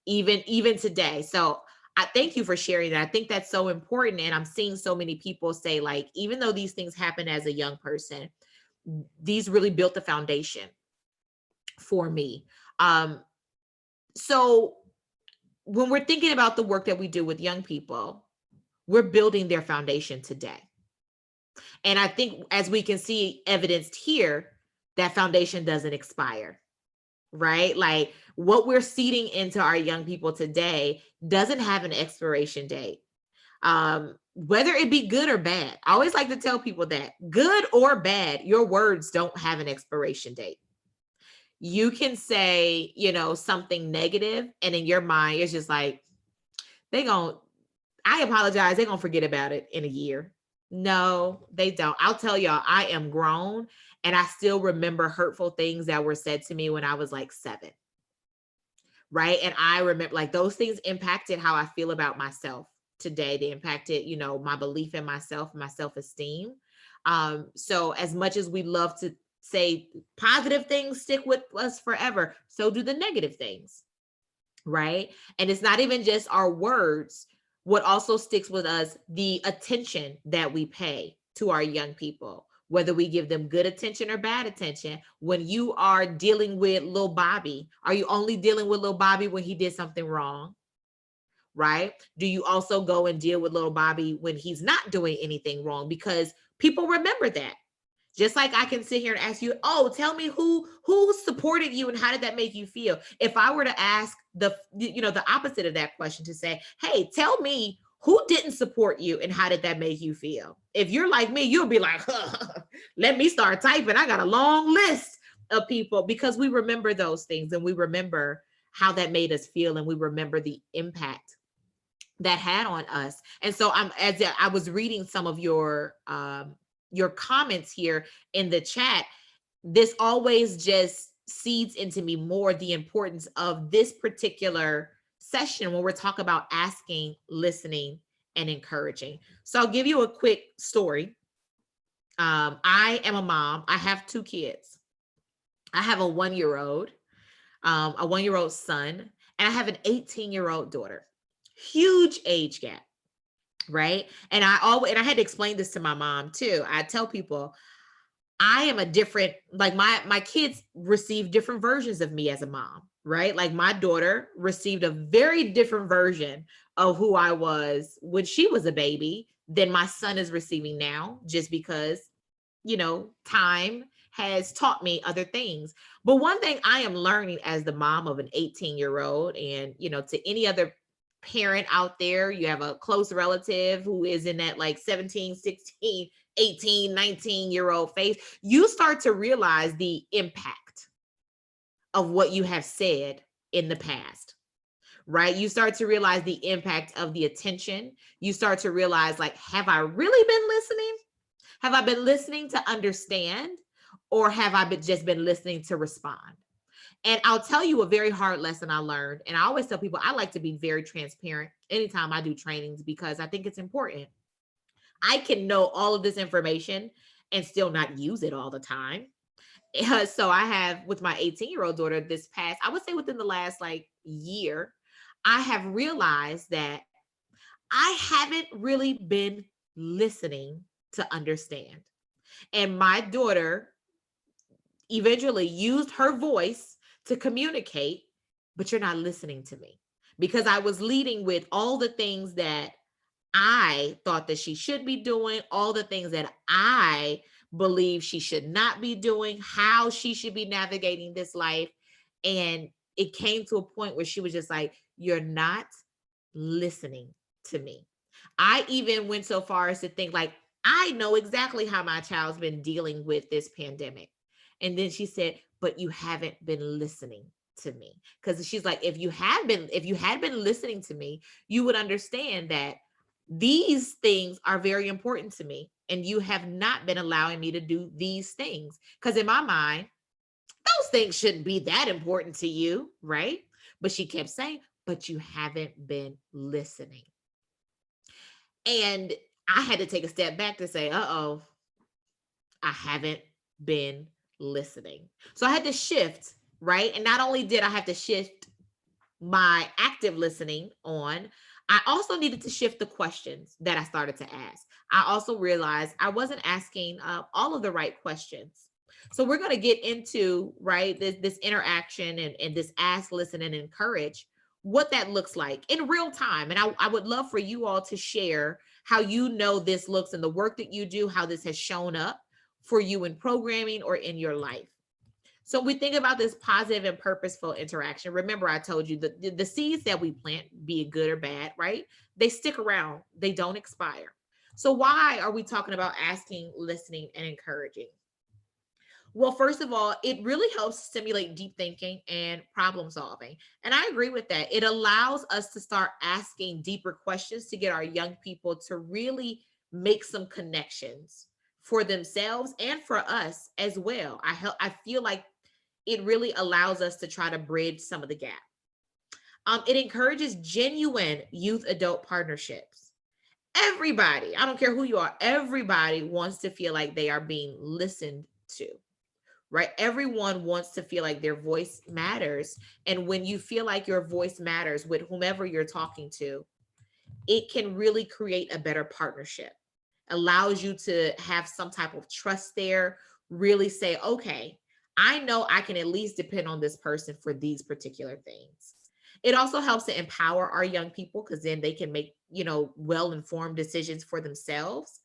even today. So I thank you for sharing that. I think that's so important. And I'm seeing so many people say, like, even though these things happen as a young person, these really built the foundation for me. So when we're thinking about the work that we do with young people, we're building their foundation today. And I think, as we can see evidenced here, that foundation doesn't expire, right? Like, what we're seeding into our young people today doesn't have an expiration date. Whether it be good or bad, I always like to tell people that, good or bad, your words don't have an expiration date. You can say, you know, something negative, and in your mind, it's just like, I apologize, they're gonna forget about it in a year. No, they don't. I'll tell y'all, I am grown and I still remember hurtful things that were said to me when I was like 7. Right. And I remember, like, those things impacted how I feel about myself today. They impacted, you know, my belief in myself, my self-esteem. So as much as we love to say positive things stick with us forever, so do the negative things. Right. And it's not even just our words. What also sticks with us, the attention that we pay to our young people, whether we give them good attention or bad attention. When you are dealing with little Bobby, are you only dealing with little Bobby when he did something wrong? Right? Do you also go and deal with little Bobby when he's not doing anything wrong? Because people remember that. Just like I can sit here and ask you, oh, tell me who supported you and how did that make you feel? If I were to ask the opposite of that question, to say, hey, tell me who didn't support you and how did that make you feel? If you're like me, you'll be like, let me start typing. I got a long list of people, because we remember those things and we remember how that made us feel and we remember the impact that had on us. And so as I was reading some of your comments here in the chat, this always just seeds into me more the importance of this particular session when we're talking about asking, listening, and encouraging. So I'll give you a quick story. I am a mom. I have 2 kids. I have a 1-year-old, a 1-year-old son, and I have an 18-year-old daughter. Huge age gap. Right. And I had to explain this to my mom too. I tell people I am a different, like, my kids receive different versions of me as a mom, right? Like, my daughter received a very different version of who I was when she was a baby than my son is receiving now, just because, you know, time has taught me other things. But one thing I am learning as the mom of an 18-year-old, and, you know, to any other parent out there, you have a close relative who is in that like 17, 16, 18, 19-year-old phase, you start to realize the impact of what you have said in the past, right? You start to realize the impact of the attention. You start to realize, like, have I really been listening? Have I been listening to understand? Or have I just been listening to respond? And I'll tell you a very hard lesson I learned. And I always tell people I like to be very transparent anytime I do trainings because I think it's important. I can know all of this information and still not use it all the time. So I have with my 18-year-old daughter this past, I would say within the last like year, I have realized that I haven't really been listening to understand. And my daughter eventually used her voice to communicate, but you're not listening to me because I was leading with all the things that I thought that she should be doing, all the things that I believe she should not be doing, how she should be navigating this life. And it came to a point where she was just like, you're not listening to me. I even went so far as to think like, I know exactly how my child's been dealing with this pandemic. And then she said, but you haven't been listening to me. Because she's like, if you had been listening to me, you would understand that these things are very important to me. And you have not been allowing me to do these things. Because in my mind, those things shouldn't be that important to you, right? But she kept saying, but you haven't been listening. And I had to take a step back to say, uh-oh, I haven't been listening. So I had to shift, right? And not only did I have to shift my active listening on, I also needed to shift the questions that I started to ask. I also realized I wasn't asking all of the right questions. So we're going to get into, right, this interaction and this ask, listen, and encourage, what that looks like in real time. And I would love for you all to share how you know this looks in the work that you do, how this has shown up for you in programming or in your life. So we think about this positive and purposeful interaction. Remember, I told you the seeds that we plant, be it good or bad, right? They stick around, they don't expire. So why are we talking about asking, listening, and encouraging? Well, first of all, it really helps stimulate deep thinking and problem solving. And I agree with that. It allows us to start asking deeper questions to get our young people to really make some connections for themselves and for us as well. I feel like it really allows us to try to bridge some of the gap. It encourages genuine youth adult partnerships. Everybody, I don't care who you are, everybody wants to feel like they are being listened to, right? Everyone wants to feel like their voice matters. And when you feel like your voice matters with whomever you're talking to, it can really create a better partnership. Allows you to have some type of trust there, really say, okay, I know I can at least depend on this person for these particular things. It also helps to empower our young people because then they can make, well-informed decisions for themselves.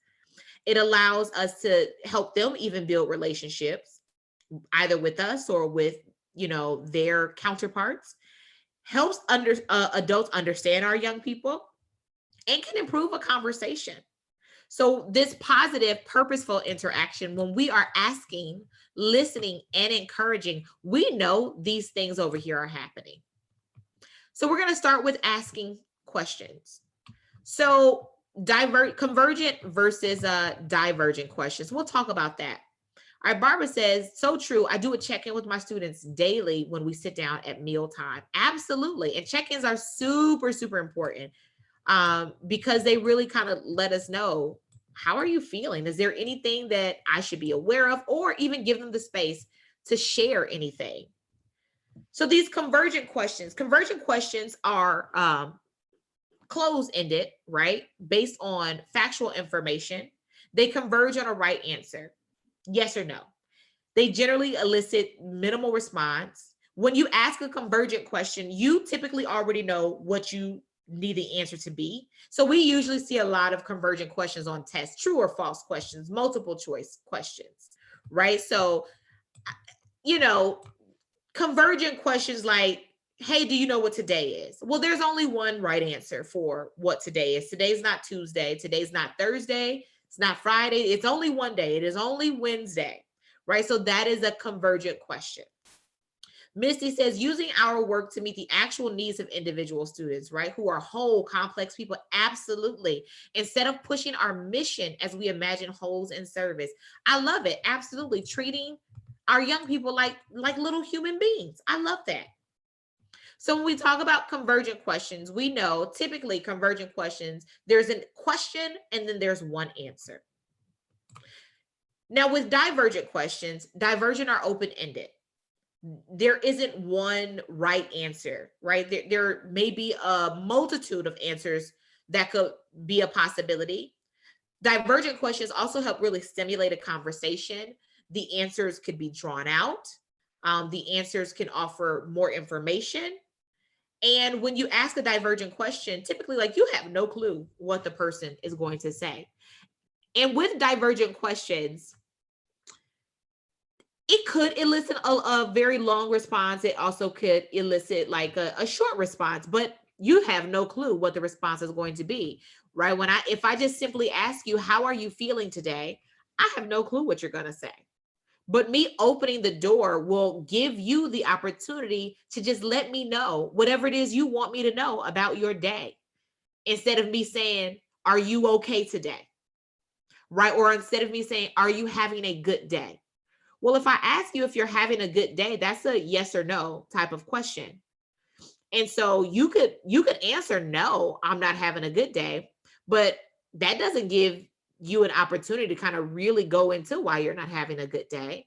It allows us to help them even build relationships, either with us or with, their counterparts. Helps adults understand our young people and can improve a conversation. So this positive, purposeful interaction, when we are asking, listening, and encouraging, we know these things over here are happening. So we're going to start with asking questions. So convergent versus divergent questions. We'll talk about that. All right, Barbara says, so true. I do a check-in with my students daily when we sit down at mealtime. Absolutely. And check-ins are super, super important because they really kind of let us know, how are you feeling? Is there anything that I should be aware of, or even give them the space to share anything? So these convergent questions are closed-ended, right? Based on factual information. They converge on a right answer. Yes or no. They generally elicit minimal response. When you ask a convergent question, you typically already know what you need the answer to be. So we usually see a lot of convergent questions on tests, true or false questions, multiple choice questions, right? So, convergent questions like, hey, do you know what today is? Well, there's only one right answer for what today is. Today's not Tuesday. Today's not Thursday. It's not Friday. It's only one day. It is only Wednesday, right? So that is a convergent question. Misty says, using our work to meet the actual needs of individual students, right? Who are whole, complex people. Absolutely. Instead of pushing our mission as we imagine holes in service. I love it. Absolutely. Treating our young people like little human beings. I love that. So when we talk about convergent questions, we know typically convergent questions, there's a question and then there's one answer. Now with divergent questions, divergent are open-ended. There isn't one right answer, right? There may be a multitude of answers that could be a possibility. Divergent questions also help really stimulate a conversation. The answers could be drawn out. The answers can offer more information. And when you ask a divergent question, typically like you have no clue what the person is going to say. And with divergent questions, it could elicit a very long response. It also could elicit like a short response, but you have no clue what the response is going to be, right? If I just simply ask you, how are you feeling today? I have no clue what you're going to say. But me opening the door will give you the opportunity to just let me know whatever it is you want me to know about your day. Instead of me saying, are you okay today? Right? Or instead of me saying, are you having a good day? Well, if I ask you if you're having a good day, that's a yes or no type of question. And so you could answer no, I'm not having a good day, but that doesn't give you an opportunity to kind of really go into why you're not having a good day.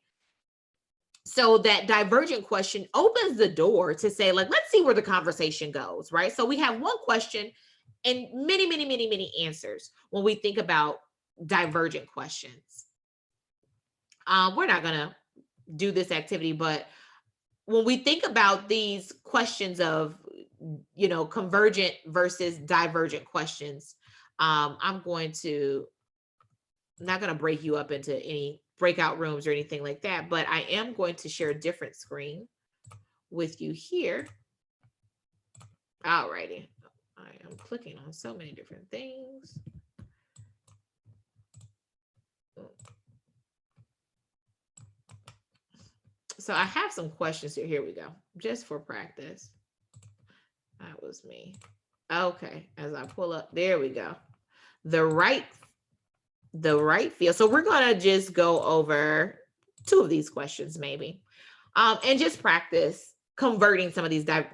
So that divergent question opens the door to say, like, let's see where the conversation goes, right? So we have one question and many, many, many, many answers when we think about divergent questions. We're not going to do this activity, but when we think about these questions of, convergent versus divergent questions, I'm not going to break you up into any breakout rooms or anything like that, but I am going to share a different screen with you here. Alrighty. I am clicking on so many different things. So I have some questions here. Here we go. Just for practice. That was me. Okay. As I pull up, there we go. The right field. So we're going to just go over 2 of these questions maybe. And just practice converting some of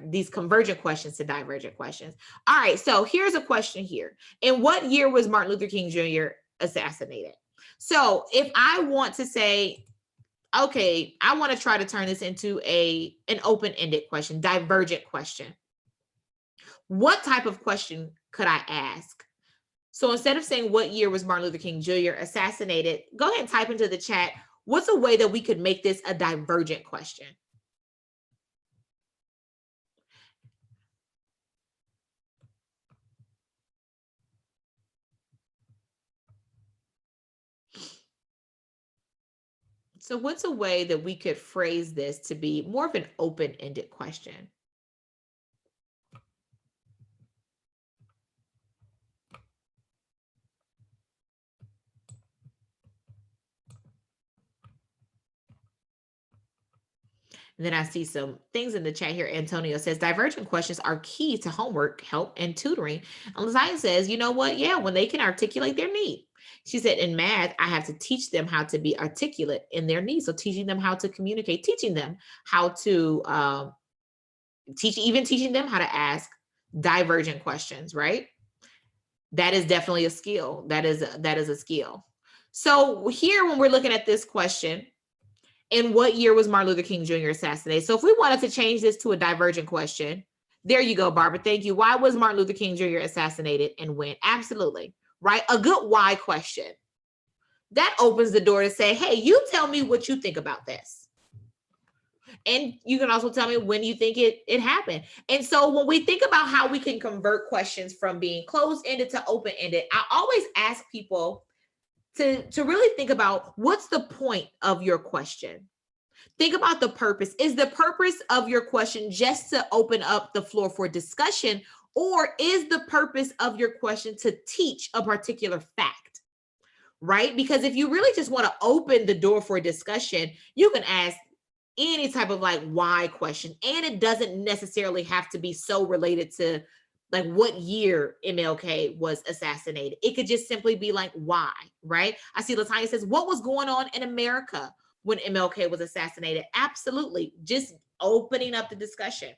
these convergent questions to divergent questions. All right. So here's a question here. In what year was Martin Luther King Jr. assassinated? So if I want to say, okay, I want to try to turn this into an open-ended question, divergent question. What type of question could I ask? So instead of saying what year was Martin Luther King Jr. assassinated, go ahead and type into the chat, what's a way that we could make this a divergent question? So what's a way that we could phrase this to be more of an open-ended question? And then I see some things in the chat here. Antonio says divergent questions are key to homework, help, and tutoring. And Lizaya says, you know what? Yeah, when they can articulate their need. She said, in math, I have to teach them how to be articulate in their needs. So teaching them how to communicate, teaching them how to teaching them how to ask divergent questions, right? That is definitely a skill. That is a skill. So here, when we're looking at this question, in what year was Martin Luther King Jr. assassinated? So if we wanted to change this to a divergent question, there you go, Barbara. Thank you. Why was Martin Luther King Jr. assassinated and when? Absolutely. Right? A good why question. That opens the door to say, hey, you tell me what you think about this. And you can also tell me when you think it happened. And so when we think about how we can convert questions from being closed-ended to open-ended, I always ask people to really think about what's the point of your question. Think about the purpose. Is the purpose of your question just to open up the floor for discussion, or is the purpose of your question to teach a particular fact, right? Because if you really just want to open the door for discussion, you can ask any type of like why question, and it doesn't necessarily have to be so related to like what year MLK was assassinated. It could just simply be like why, right? I see Latanya says, what was going on in America when MLK was assassinated? Absolutely. Just opening up the discussion.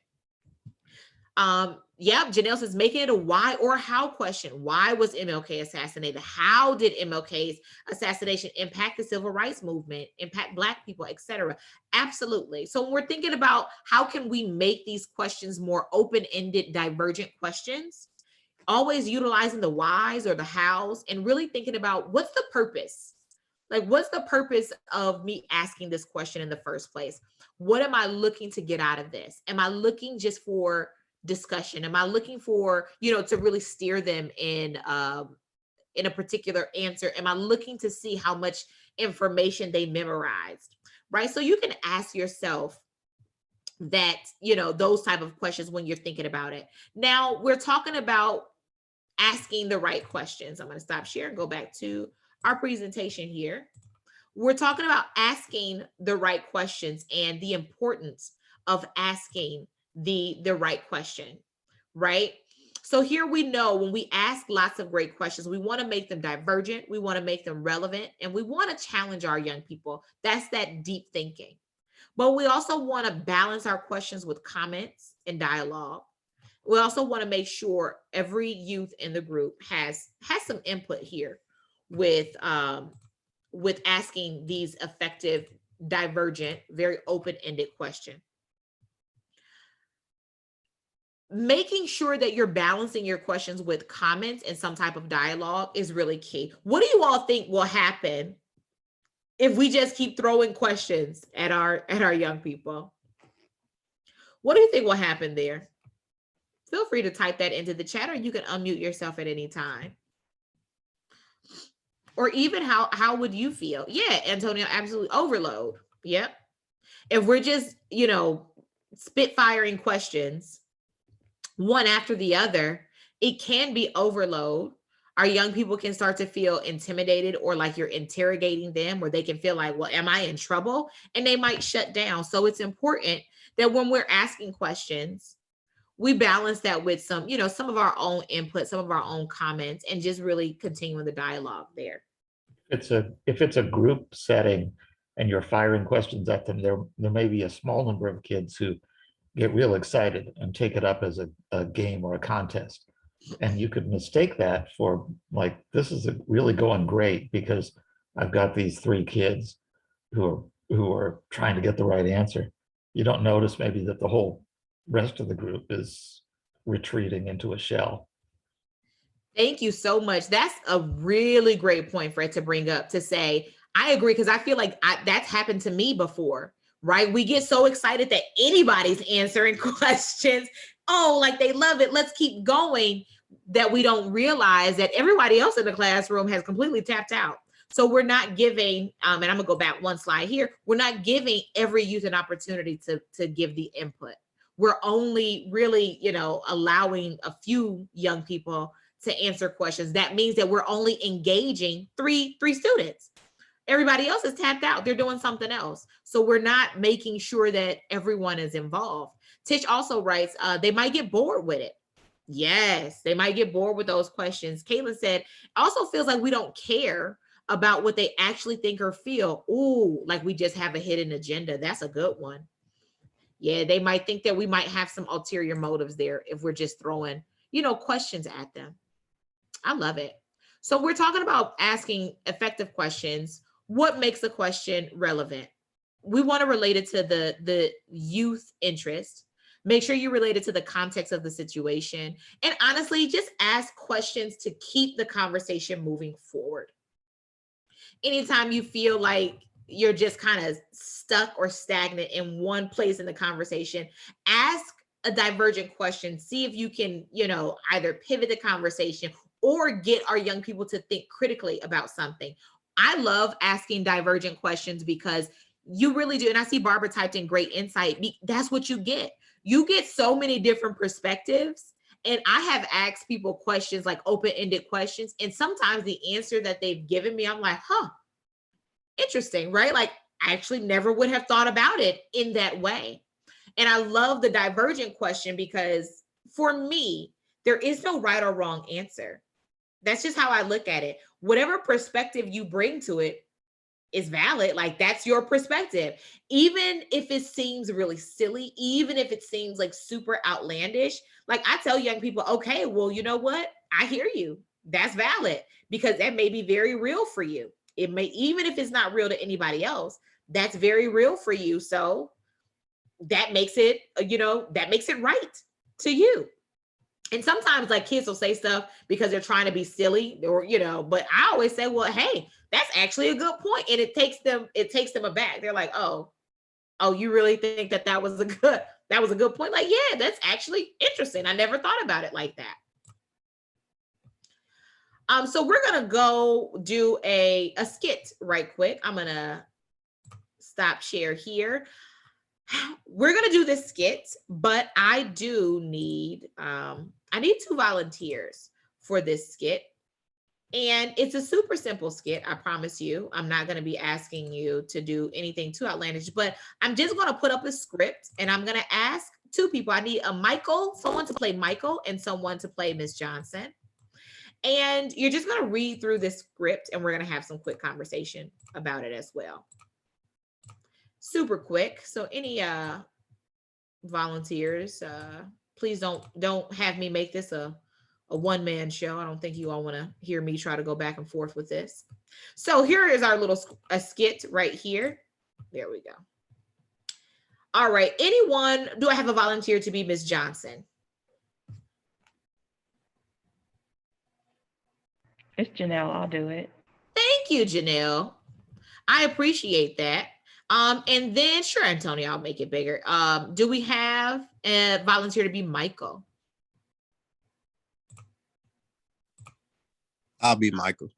Yeah, Janelle says making it a why or how question. Why was MLK assassinated? How did MLK's assassination impact the civil rights movement, impact Black people, etc.? Absolutely. So when we're thinking about how can we make these questions more open-ended, divergent questions, always utilizing the whys or the hows and really thinking about what's the purpose? Like, what's the purpose of me asking this question in the first place? What am I looking to get out of this? Am I looking just for discussion? Am I looking for, to really steer them in a particular answer? Am I looking to see how much information they memorized, right? So you can ask yourself that, those type of questions when you're thinking about it. Now we're talking about asking the right questions. I'm going to stop sharing, go back to our presentation here. We're talking about asking the right questions and the importance of asking the right question, right? So here we know when we ask lots of great questions, we want to make them divergent, we want to make them relevant, and we want to challenge our young people. That's that deep thinking. But we also want to balance our questions with comments and dialogue. We also want to make sure every youth in the group has some input here with asking these effective, divergent, very open-ended questions. Making sure that you're balancing your questions with comments and some type of dialogue is really key. What do you all think will happen if we just keep throwing questions at our young people? What do you think will happen there? Feel free to type that into the chat, or you can unmute yourself at any time. Or even how would you feel? Yeah, Antonio, absolutely. Overload. Yep. If we're just, spitfiring questions one after the other, it can be overload. Our young people can start to feel intimidated or like you're interrogating them, or they can feel like, well, am I in trouble? And they might shut down. So it's important that when we're asking questions, we balance that with some, some of our own input, some of our own comments, and just really continuing the dialogue there. If it's a group setting and you're firing questions at them, there may be a small number of kids who get real excited and take it up as a game or a contest. And you could mistake that for like, this is really going great because I've got these 3 kids who are trying to get the right answer. You don't notice maybe that the whole rest of the group is retreating into a shell. Thank you so much. That's a really great point, Fred, to bring up, to say, I agree, because I feel like that's happened to me before, right? We get so excited that anybody's answering questions. Oh, like they love it. Let's keep going. That we don't realize that everybody else in the classroom has completely tapped out. So we're not giving, and I'm gonna go back one slide here. We're not giving every youth an opportunity to give the input. We're only really, allowing a few young people to answer questions. That means that we're only engaging three students. Everybody else is tapped out. They're doing something else. So we're not making sure that everyone is involved. Tish also writes, they might get bored with it. Yes, they might get bored with those questions. Caitlin said, also feels like we don't care about what they actually think or feel. Ooh, like we just have a hidden agenda. That's a good one. Yeah, they might think that we might have some ulterior motives there if we're just throwing, questions at them. I love it. So we're talking about asking effective questions. What makes a question relevant? We want to relate it to the youth interest. Make sure you relate it to the context of the situation. And honestly, just ask questions to keep the conversation moving forward. Anytime you feel like you're just kind of stuck or stagnant in one place in the conversation, ask a divergent question. See if you can, either pivot the conversation or get our young people to think critically about something. I love asking divergent questions because you really do. And I see Barbara typed in great insight. That's what you get. You get so many different perspectives. And I have asked people questions, like open-ended questions. And sometimes the answer that they've given me, I'm like, interesting, right? Like I actually never would have thought about it in that way. And I love the divergent question because for me, there is no right or wrong answer. That's just how I look at it. Whatever perspective you bring to it is valid. Like, that's your perspective. Even if it seems really silly, even if it seems like super outlandish, like I tell young people, okay, well, you know what? I hear you. That's valid, because that may be very real for you. It may, even if it's not real to anybody else, that's very real for you. So that makes it, that makes it right to you. And sometimes like kids will say stuff because they're trying to be silly, or, but I always say, well, hey, that's actually a good point. And it takes them aback. They're like, oh, you really think that was a good point? Like, yeah, that's actually interesting. I never thought about it like that. So we're gonna go do a skit right quick. I'm gonna stop share here. We're gonna do this skit, but I do need I need 2 volunteers for this skit. And it's a super simple skit, I promise you. I'm not gonna be asking you to do anything too outlandish, but I'm just gonna put up a script and I'm gonna ask 2 people. I need a Michael, someone to play Michael, and someone to play Miss Johnson. And you're just going to read through this script and we're going to have some quick conversation about it as well. Super quick. So any volunteers, please don't have me make this a one-man show. I don't think you all want to hear me try to go back and forth with this. So here is our little skit right here. There we go. All right. Anyone, do I have a volunteer to be Miss Johnson? It's Janelle. I'll do it. Thank you, Janelle. I appreciate that. And then sure, Antonio, I'll make it bigger. Do we have a volunteer to be Michael? I'll be Michael.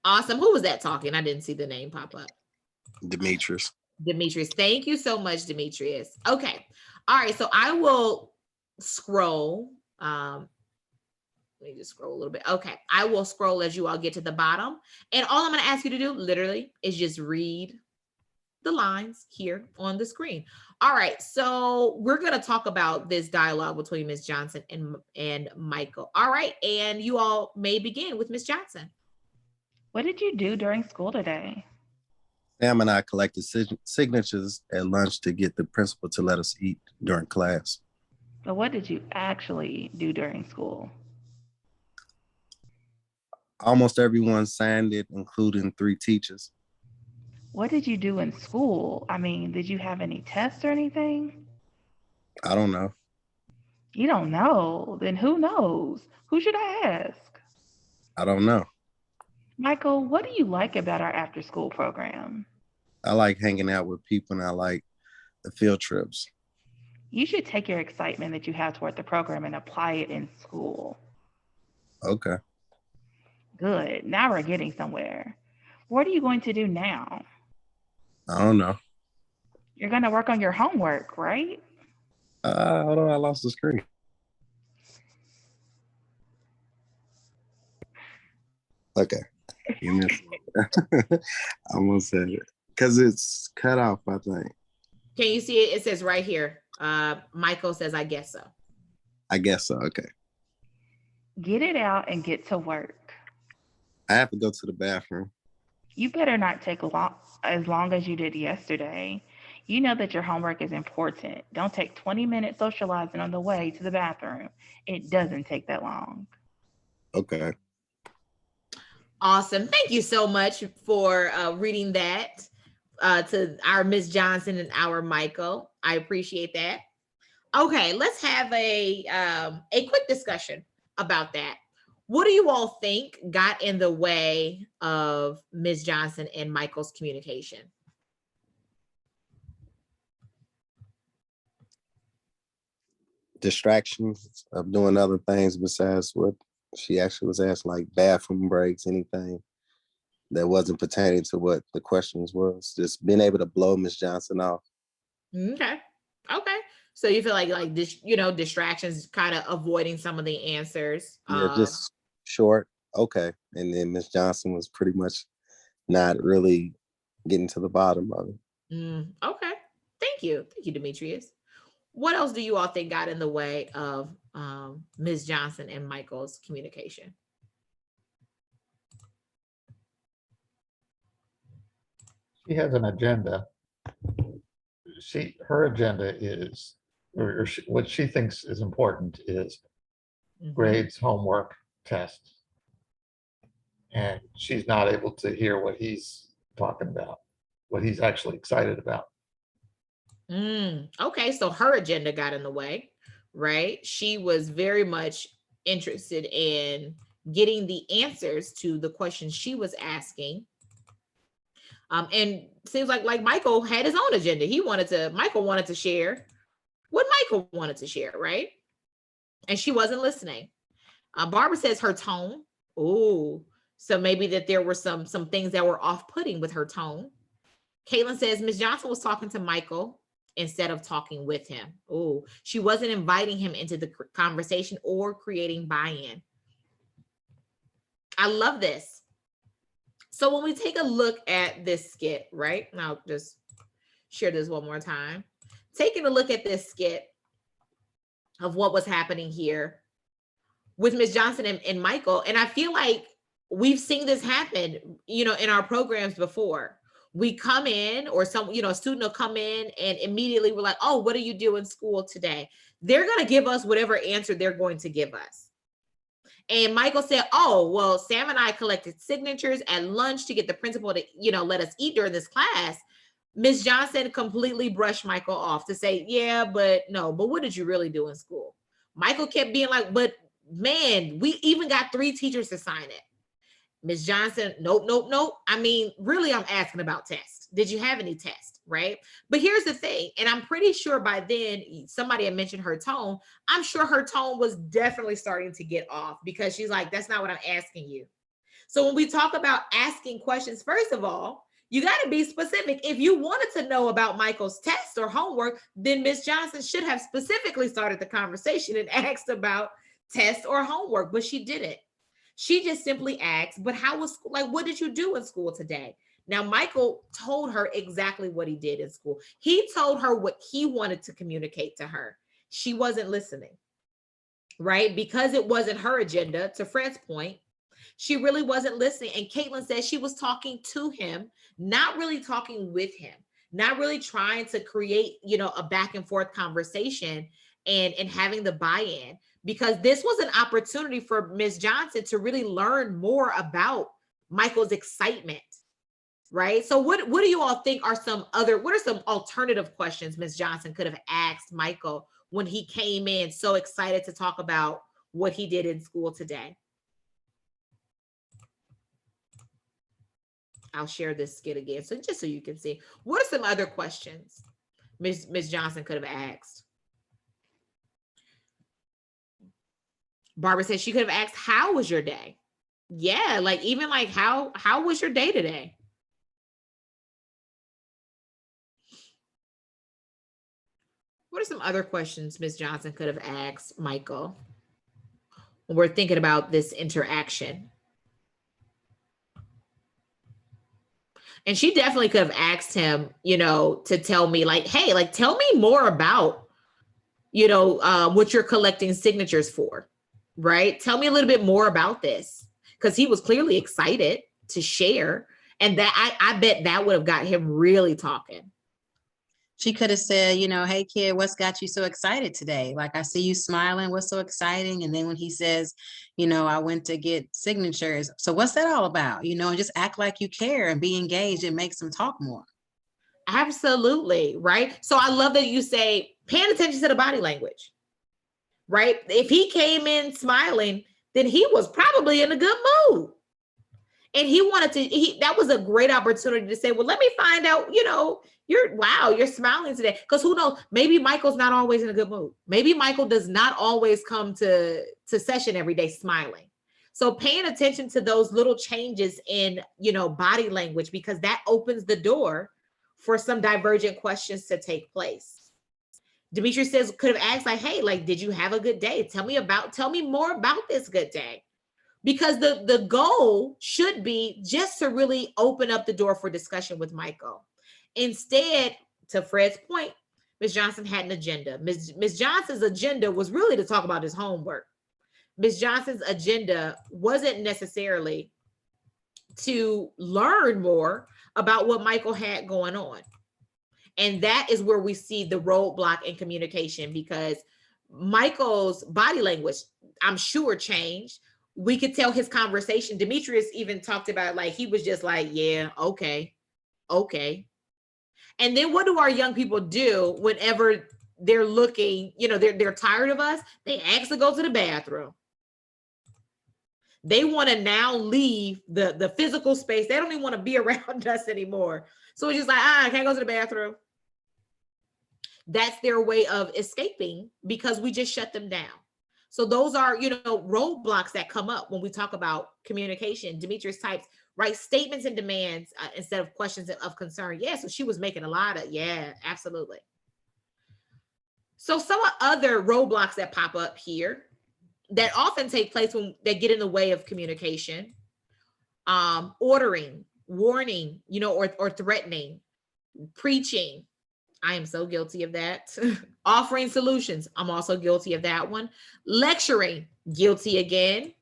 Awesome. Who was that talking? I didn't see the name pop up. Demetrius. Demetrius. Thank you so much, Demetrius. Okay. All right. So I will scroll. Let me just scroll a little bit. Okay. I will scroll as you all get to the bottom. And all I'm going to ask you to do literally is just read the lines here on the screen. All right. So we're going to talk about this dialogue between Miss Johnson and Michael. All right. And you all may begin with Miss Johnson. What did you do during school today? Sam and I collected signatures at lunch to get the principal to let us eat during class. But what did you actually do during school? Almost everyone signed it, including 3 teachers. What did you do in school? I mean, did you have any tests or anything? I don't know. You don't know? Then who knows? Who should I ask? I don't know. Michael, what do you like about our after-school program? I like hanging out with people and I like the field trips. You should take your excitement that you have toward the program and apply it in school. Okay. Good. Now we're getting somewhere. What are you going to do now? I don't know. You're going to work on your homework, right? Hold on, I lost the screen. Okay. You missed it. I almost said it. Because it's cut off, I think. Can you see it? It says right here. Michael says, I guess so. I guess so. Okay. Get it out and get to work. I have to go to the bathroom. You better not take as long as you did yesterday. You know that your homework is important. Don't take 20 minutes socializing on the way to the bathroom. It doesn't take that long. Okay. Awesome. Thank you so much for reading that to our Miss Johnson and our Michael. I appreciate that. Okay, let's have a quick discussion about that. What do you all think got in the way of Miss Johnson and Michael's communication? Distractions of doing other things besides what she actually was asked, like bathroom breaks, anything that wasn't pertaining to what the questions was. Just being able to blow Miss Johnson off. Okay. So you feel like this, distractions, kind of avoiding some of the answers. Yeah, just short. Okay. And then Miss Johnson was pretty much not really getting to the bottom of it. Okay. Thank you, Demetrius. What else do you all think got in the way of Ms. Johnson and Michael's communication? She has an agenda. Her agenda is, what she thinks is important is grades, homework, tests. And she's not able to hear what he's talking about, what he's actually excited about. Okay, so her agenda got in the way, right? She was very much interested in getting the answers to the questions she was asking. And seems like Michael had his own agenda. Michael wanted to share what Michael wanted to share, right? And she wasn't listening. Barbara says her tone. Oh, so maybe that there were some things that were off-putting with her tone. Caitlin says Ms. Johnson was talking to Michael instead of talking with him. Oh, she wasn't inviting him into the conversation or creating buy-in. I love this. So when we take a look at this skit, right? And I'll just share this one more time. Taking a look at this skit of what was happening here with Ms. Johnson and Michael. And I feel like we've seen this happen, in our programs before. We come in, or a student will come in and immediately we're like, oh, what do you do in school today? They're going to give us whatever answer they're going to give us. And Michael said, oh, well, Sam and I collected signatures at lunch to get the principal to, let us eat during this class. Ms. Johnson completely brushed Michael off to say, yeah, but what did you really do in school? Michael kept being like, but man, we even got 3 teachers to sign it. Ms. Johnson, nope. I mean, really, I'm asking about tests. Did you have any tests? Right? But here's the thing, and I'm pretty sure by then somebody had mentioned her tone. I'm sure her tone was definitely starting to get off, because she's like, that's not what I'm asking you. So when we talk about asking questions, first of all, you got to be specific. If you wanted to know about Michael's test or homework, then Ms. Johnson should have specifically started the conversation and asked about tests or homework, but she didn't. She just simply asked, but how was school? Like, what did you do in school today? Now, Michael told her exactly what he did in school. He told her what he wanted to communicate to her. She wasn't listening, right? Because it wasn't her agenda, to Fred's point, she really wasn't listening. And Caitlin said she was talking to him, not really talking with him, not really trying to create, a back and forth conversation and having the buy-in, because this was an opportunity for Ms. Johnson to really learn more about Michael's excitement, right? So what do you all think are some alternative questions Ms. Johnson could have asked Michael when he came in so excited to talk about what he did in school today? I'll share this skit again, so just so you can see. What are some other questions Ms. Johnson could have asked? Barbara said she could have asked, how was your day? Yeah, how was your day today? What are some other questions Ms. Johnson could have asked Michael when we're thinking about this interaction? And she definitely could have asked him, to tell me hey, tell me more about, what you're collecting signatures for, right? Tell me a little bit more about this, because he was clearly excited to share. And that I bet that would have got him really talking. She could have said, hey kid, what's got you so excited today? Like, I see you smiling. What's so exciting? And then when he says, I went to get signatures. So what's that all about? And just act like you care and be engaged and makes them talk more. Absolutely. Right. So I love that you say, paying attention to the body language, right? If he came in smiling, then he was probably in a good mood. And he wanted to, that was a great opportunity to say, well, let me find out, you're smiling today. Because who knows, maybe Michael's not always in a good mood. Maybe Michael does not always come to session every day smiling. So paying attention to those little changes in, body language, because that opens the door for some divergent questions to take place. Dimitri says, could have asked hey, did you have a good day? Tell me more about this good day. Because the goal should be just to really open up the door for discussion with Michael. Instead, to Fred's point, Ms. Johnson had an agenda. Ms. Johnson's agenda was really to talk about his homework. Ms. Johnson's agenda wasn't necessarily to learn more about what Michael had going on. And that is where we see the roadblock in communication, because Michael's body language, I'm sure, changed. We could tell his conversation. Demetrius even talked about, like, he was just like, yeah, okay. And then what do our young people do whenever they're looking, they're tired of us? They ask to go to the bathroom. They want to now leave the physical space. They don't even want to be around us anymore. So it's just like, I can't go to the bathroom. That's their way of escaping, because we just shut them down. So those are, roadblocks that come up when we talk about communication. Demetrius types, right, statements and demands instead of questions of concern. Yeah, so she was making a lot of, yeah, absolutely. So some other roadblocks that pop up here that often take place when they get in the way of communication: ordering, warning, or threatening, preaching. I am so guilty of that. Offering solutions. I'm also guilty of that one. Lecturing. Guilty again.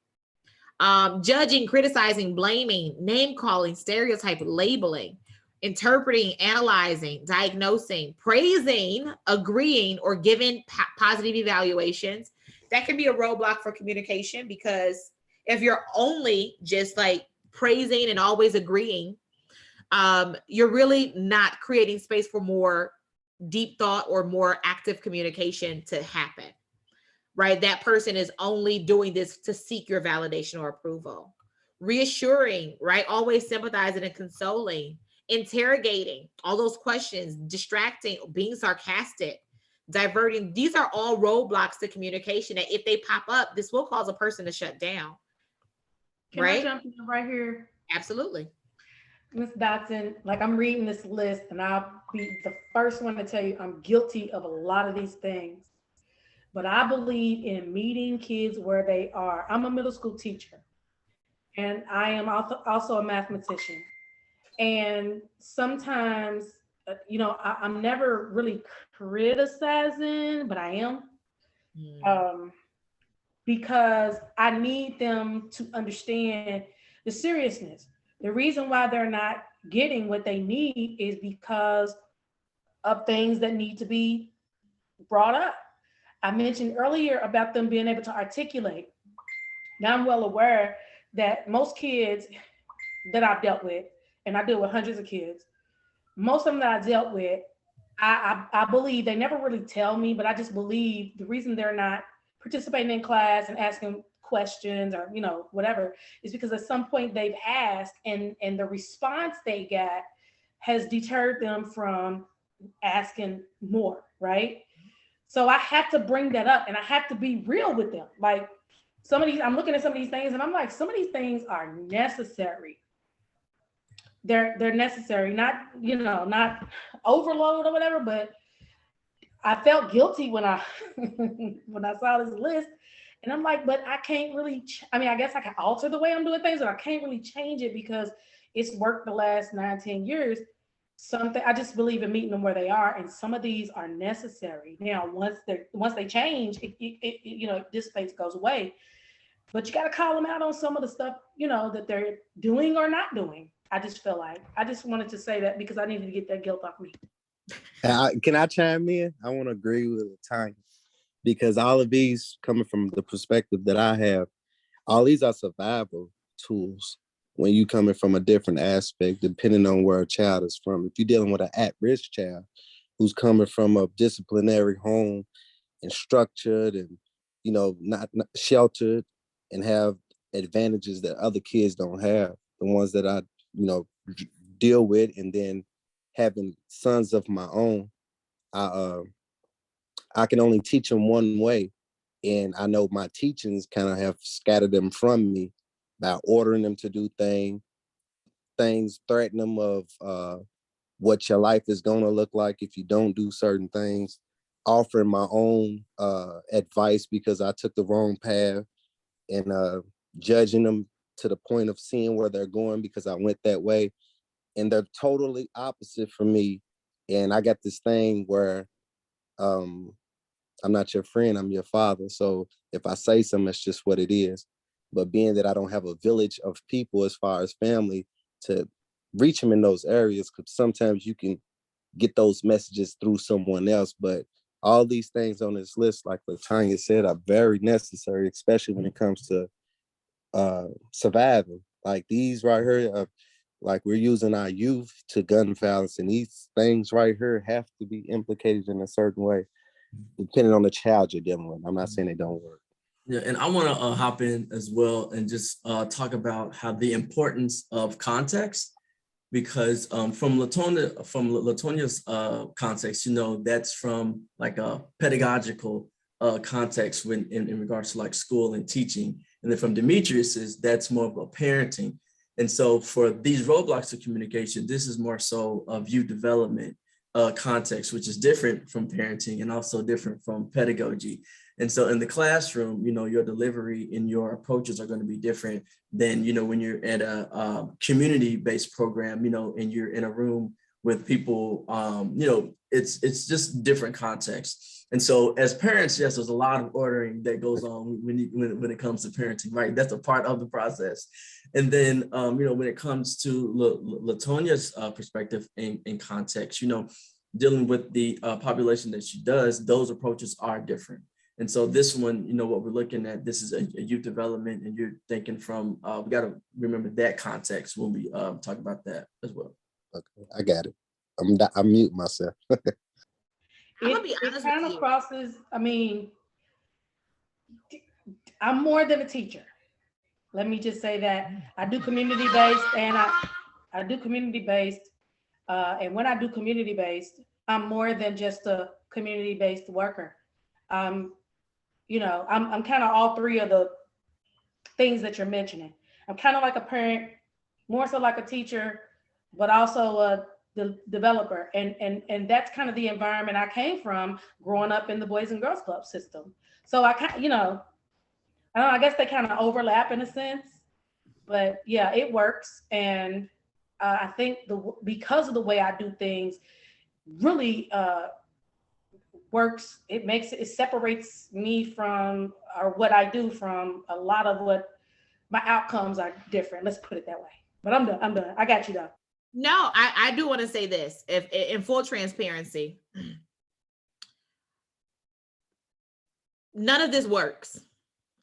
Judging, criticizing, blaming, name calling, stereotype, labeling, interpreting, analyzing, diagnosing, praising, agreeing, or giving positive evaluations. That can be a roadblock for communication, because if you're only just like praising and always agreeing, you're really not creating space for more deep thought or more active communication to happen, right? That person is only doing this to seek your validation or approval. Reassuring, right? Always sympathizing and consoling. Interrogating, all those questions. Distracting, being sarcastic, diverting. These are all roadblocks to communication that if they pop up, this will cause a person to shut down. Can I jump in right here? Absolutely. Ms. Dotson, like, I'm reading this list and I'll be the first one to tell you I'm guilty of a lot of these things. But I believe in meeting kids where they are. I'm a middle school teacher and I am also a mathematician. And sometimes, I'm never really criticizing, but I am. Because I need them to understand the seriousness. The reason why they're not getting what they need is because of things that need to be brought up. I mentioned earlier about them being able to articulate. Now I'm well aware that most kids that I've dealt with, and I deal with hundreds of kids, most of them that I dealt with, I believe they never really tell me, but I just believe the reason they're not participating in class and asking questions or whatever is because at some point they've asked and the response they got has deterred them from asking more, right? So I have to bring that up and I have to be real with them. Like, I'm looking at some of these things and I'm like, some of these things are necessary. They're necessary, not not overload or whatever, but I felt guilty when I when I saw this list. And I'm like, but I can't really, I guess I can alter the way I'm doing things, but I can't really change it because it's worked the last 9-10 years. I just believe in meeting them where they are. And some of these are necessary. Now, once they change, it dissipates, goes away. But you got to call them out on some of the stuff, that they're doing or not doing. I just feel like, I just wanted to say that because I needed to get that guilt off me. Can I chime in? I want to agree with Tanya, because all of these, coming from the perspective that I have, all these are survival tools when you coming from a different aspect, depending on where a child is from. If you're dealing with an at-risk child who's coming from a disciplinary home and structured and, not sheltered and have advantages that other kids don't have, the ones that I, deal with, and then having sons of my own, I can only teach them one way. And I know my teachings kind of have scattered them from me by ordering them to do things, threatening them of what your life is going to look like if you don't do certain things, offering my own advice because I took the wrong path, and judging them to the point of seeing where they're going because I went that way. And they're totally opposite from me. And I got this thing where I'm not your friend, I'm your father. So if I say something, it's just what it is. But being that I don't have a village of people as far as family to reach them in those areas, because sometimes you can get those messages through someone else. But all these things on this list, like Latanya said, are very necessary, especially when it comes to surviving. Like these right here are, like, we're using our youth to gun violence, and these things right here have to be implicated in a certain way, depending on the child you're dealing with. I'm not saying they don't work. Yeah, and I want to hop in as well and just talk about how the importance of context, because from Latonia's context, that's from like a pedagogical context when in regards to like school and teaching, and then from Demetrius's, that's more of a parenting. And so for these roadblocks to communication, this is more so of youth development context, which is different from parenting and also different from pedagogy. And so in the classroom, your delivery and your approaches are going to be different than, when you're at a community-based program, and you're in a room with people, it's just different context. And so as parents, yes, there's a lot of ordering that goes on when it comes to parenting, right? That's a part of the process. And then, when it comes to Latonia's perspective in context, dealing with the population that she does, those approaches are different. And so this one, what we're looking at, this is a youth development, and you're thinking from, we got to remember that context when we talk about that as well. Okay, I got it. I'm mute myself. I'm gonna be honest It kind with of you. crosses, I mean, I'm more than a teacher. Let me just say that. I do community-based, and I do community-based. And when I do community-based, I'm more than just a community-based worker. I'm kind of all three of the things that you're mentioning. I'm kind of like a parent, more so like a teacher, but also a developer. And that's kind of the environment I came from growing up in the Boys and Girls Club system. So I kind of, I don't know, I guess they kind of overlap in a sense, but yeah, it works. And I think because of the way I do things really works, it separates me from, or what I do from a lot of what my outcomes are different. Let's put it that way. But I'm done. I got you though. No, I do want to say this, if in full transparency, none of this works.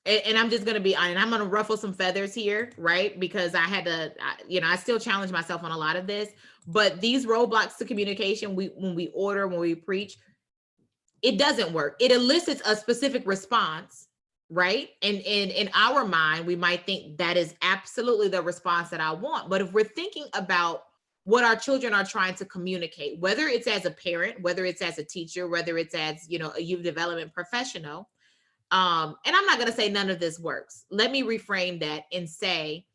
And I'm just going to be, and I'm going to ruffle some feathers here, right? Because I had to, I still challenge myself on a lot of this, but these roadblocks to communication, when we preach, it doesn't work. It elicits a specific response, right? And in our mind, we might think that is absolutely the response that I want. But if we're thinking about what our children are trying to communicate, whether it's as a parent, whether it's as a teacher, whether it's as, a youth development professional, and I'm not going to say none of this works. Let me reframe that and say,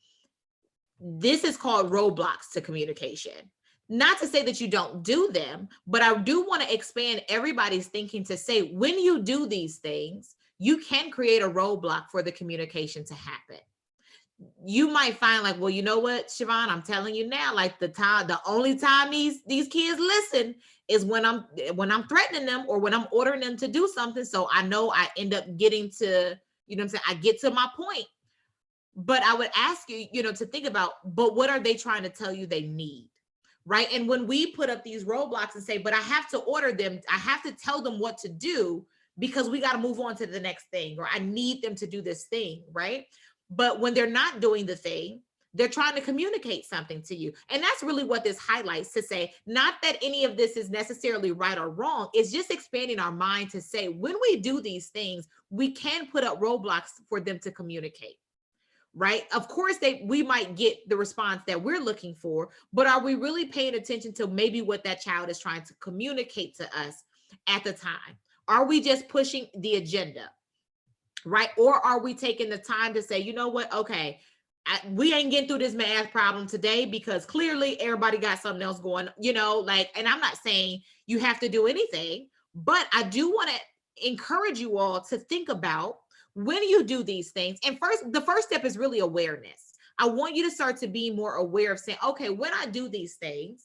this is called roadblocks to communication. Not to say that you don't do them, but I do want to expand everybody's thinking to say, when you do these things, you can create a roadblock for the communication to happen. You might find like, well, you know what, Siobhan, I'm telling you now, like the only time these kids listen is when I'm threatening them or when I'm ordering them to do something. So I know I end up getting to, I get to my point. But I would ask you, to think about, but what are they trying to tell you they need? Right. And when we put up these roadblocks and say, but I have to order them, I have to tell them what to do because we got to move on to the next thing, or I need them to do this thing. Right. But when they're not doing the thing, they're trying to communicate something to you. And that's really what this highlights, to say, not that any of this is necessarily right or wrong. It's just expanding our mind to say, when we do these things, we can put up roadblocks for them to communicate. Right? Of course, we might get the response that we're looking for, but are we really paying attention to maybe what that child is trying to communicate to us at the time? Are we just pushing the agenda? Right? Or are we taking the time to say, you know what? Okay, we ain't getting through this math problem today because clearly everybody got something else going, and I'm not saying you have to do anything, but I do want to encourage you all to think about when you do these things. And the first step is really awareness. I want you to start to be more aware of saying, okay, when I do these things,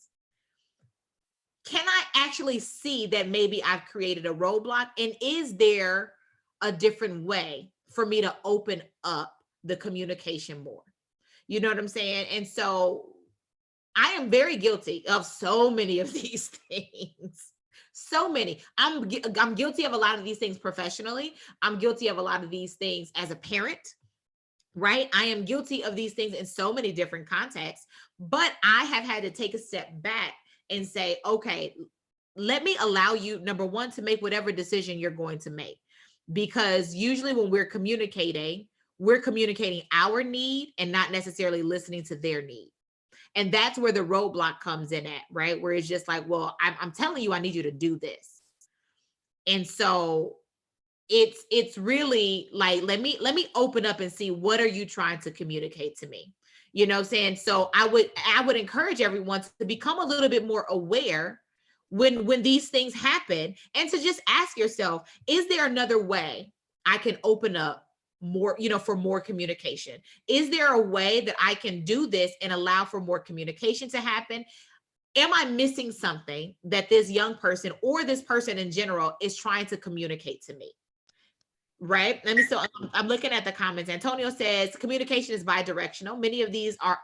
can I actually see that maybe I've created a roadblock? And is there a different way for me to open up the communication more? You know what I'm saying? And so I am very guilty of so many of these things. So many. I'm guilty of a lot of these things professionally. I'm guilty of a lot of these things as a parent, right? I am guilty of these things in so many different contexts, but I have had to take a step back and say, okay, let me allow you, number one, to make whatever decision you're going to make. Because usually when we're communicating our need and not necessarily listening to their need. And that's where the roadblock comes in at, right? Where it's just like, well, I'm telling you, I need you to do this. And so it's really like, let me open up and see, what are you trying to communicate to me? You know what I'm saying? So I would encourage everyone to become a little bit more aware when these things happen, and to just ask yourself, is there another way I can open up more, for more communication? Is there a way that I can do this and allow for more communication to happen? Am I missing something that this young person or this person in general is trying to communicate to me? Right. Let me, so I'm looking at the comments. Antonio says communication is bi-directional. Many of these are,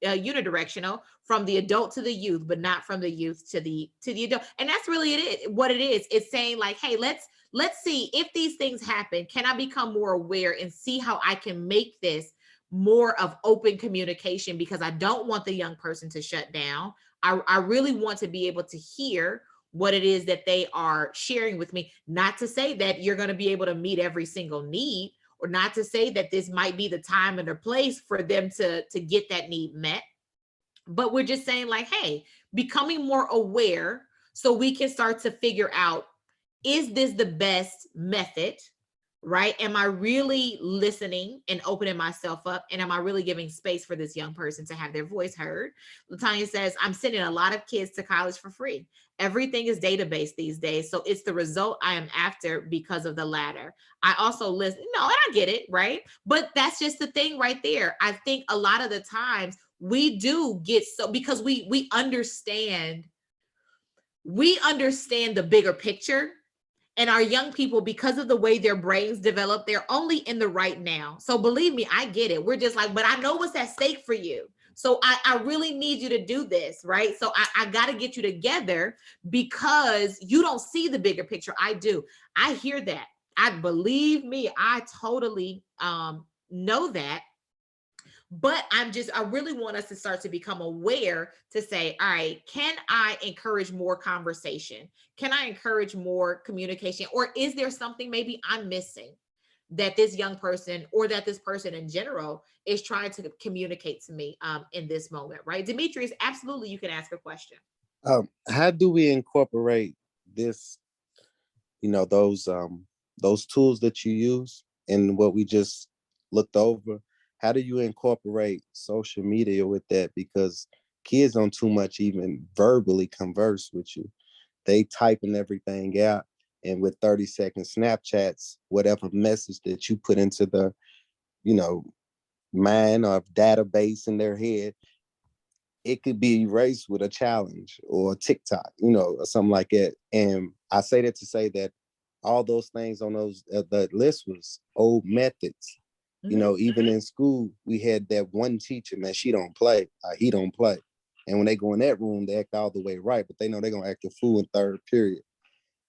unidirectional, from the adult to the youth, but not from the youth to the adult. And that's really what it is. It's saying like, hey, let's see if these things happen. Can I become more aware and see how I can make this more of open communication? Because I don't want the young person to shut down. I really want to be able to hear what it is that they are sharing with me. Not to say that you're going to be able to meet every single need, or not to say that this might be the time and the place for them to get that need met. But we're just saying like, hey, becoming more aware so we can start to figure out, is this the best method? Right? Am I really listening and opening myself up? And am I really giving space for this young person to have their voice heard? Latanya says, I'm sending a lot of kids to college for free. Everything is database these days. So it's the result I am after because of the latter. I also listen. No, and I get it, right? But that's just the thing right there. I think a lot of the times we do get so, because we understand the bigger picture. And our young people, because of the way their brains develop, they're only in the right now. So believe me, I get it. We're just like, but I know what's at stake for you. So I really need you to do this, right? So I got to get you together because you don't see the bigger picture. I do. I hear that. Believe me, I totally know that. But I really want us to start to become aware to say, all right, can I encourage more conversation? Can I encourage more communication? Or is there something maybe I'm missing that this young person, or that this person in general, is trying to communicate to me in this moment, right? Demetrius, absolutely, you can ask a question. How do we incorporate this, those tools that you use and what we just looked over? How do you incorporate social media with that? Because kids don't too much even verbally converse with you. They typing everything out, and with 30-second Snapchats, whatever message that you put into the, mind or database in their head, it could be erased with a challenge or TikTok, or something like that. And I say that to say that all those things on those the list was old methods. Even in school, we had that one teacher, man, she don't play, he don't play. And when they go in that room, they act all the way right, but they know they're gonna act a fool in third period.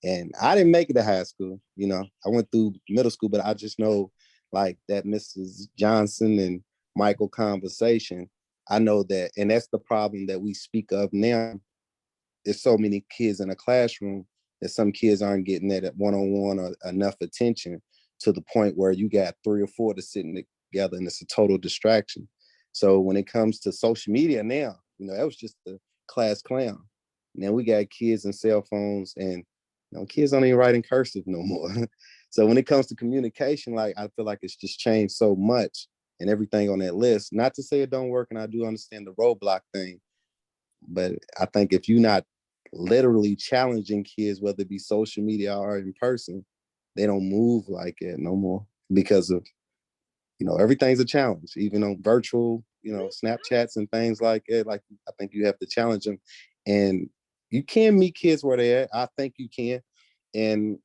And I didn't make it to high school, I went through middle school, but I just know like that Mrs. Johnson and Michael conversation. I know that, and that's the problem that we speak of now. There's so many kids in a classroom that some kids aren't getting that at one-on-one or enough attention, to the point where you got 3 or 4 to sitting together and it's a total distraction. So when it comes to social media now, that was just the class clown. Now we got kids and cell phones, and kids don't even write in cursive no more. So when it comes to communication, like I feel like it's just changed so much, and everything on that list. Not to say it don't work, and I do understand the roadblock thing, but I think if you're not literally challenging kids, whether it be social media or in person, they don't move like it no more, because of, everything's a challenge, even on virtual, Snapchats and things like it. Like, I think you have to challenge them, and you can meet kids where they're at. I think you can. And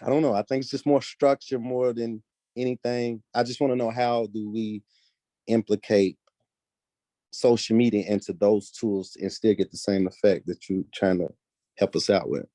I don't know. I think it's just more structure more than anything. I just want to know, how do we implicate social media into those tools and still get the same effect that you're trying to help us out with?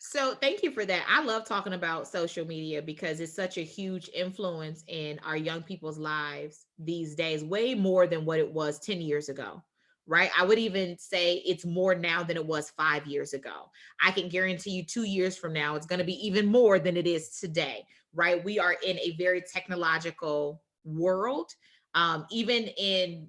So thank you for that. I love talking about social media because it's such a huge influence in our young people's lives these days, way more than what it was 10 years ago, right? I would even say it's more now than it was 5 years ago. I can guarantee you 2 years from now, it's going to be even more than it is today, right? We are in a very technological world. Even in,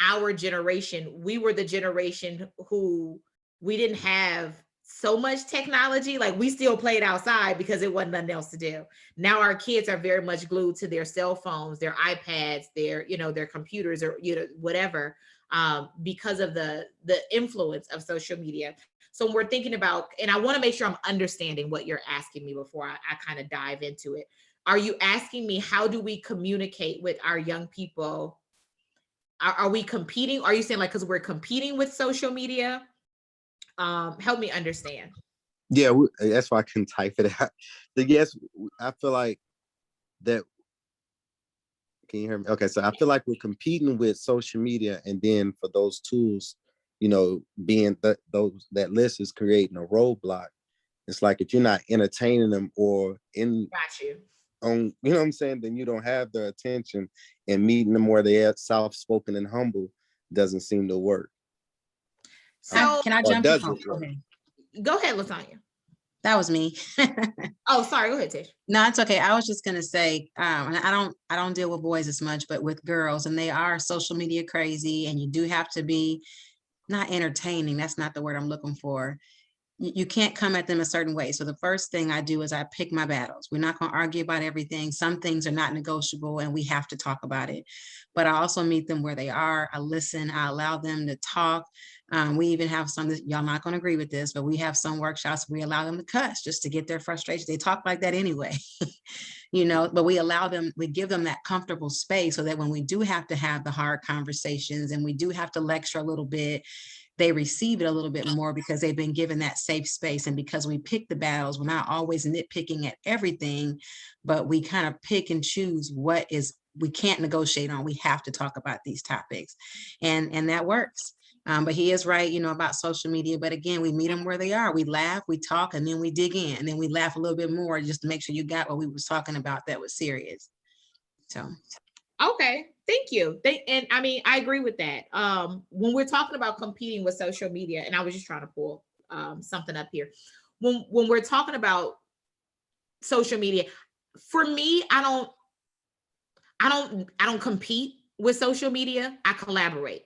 our generation, we were the generation who we didn't have so much technology. Like, we still played outside because it wasn't nothing else to do. Now our kids are very much glued to their cell phones, their iPads, their computers, or whatever, because of the influence of social media. So when we're thinking about, and I want to make sure I'm understanding what you're asking me before I kind of dive into it. Are you asking me, how do we communicate with our young people? Are we competing? Are you saying, like, because we're competing with social media? Help me understand. Yeah, that's why I can type it out. Yes, I feel like that. Can you hear me? Okay, so I feel like we're competing with social media, and then for those tools, being that list is creating a roadblock. It's like if you're not entertaining them or Got you. on, you know what I'm saying, then you don't have their attention, and meeting them where they are soft-spoken and humble doesn't seem to work. So Can I Or jump does in? it work? Go ahead, Latanya. That was me. Oh, sorry. Go ahead, Tish. No, it's okay. I was just gonna say, and I don't deal with boys as much, but with girls, and they are social media crazy, and you do have to be not entertaining. That's not the word I'm looking for. You can't come at them a certain way. So the first thing I do is I pick my battles. We're not going to argue about everything. Some things are not negotiable and we have to talk about it. But I also meet them where they are. I listen. I allow them to talk. We even have some, y'all not going to agree with this, but we have some workshops we allow them to cuss just to get their frustration. They talk like that anyway, but we allow them, we give them that comfortable space so that when we do have to have the hard conversations and we do have to lecture a little bit, they receive it a little bit more because they've been given that safe space. And because we pick the battles, we're not always nitpicking at everything, but we kind of pick and choose what is we can't negotiate on. We have to talk about these topics, and that works. But he is right, about social media. But again, we meet them where they are. We laugh, we talk, and then we dig in, and then we laugh a little bit more just to make sure you got what we was talking about that was serious. So. Okay, thank you. And I mean, I agree with that. When we're talking about competing with social media, and I was just trying to pull something up here. When we're talking about social media, for me, I don't compete with social media. I collaborate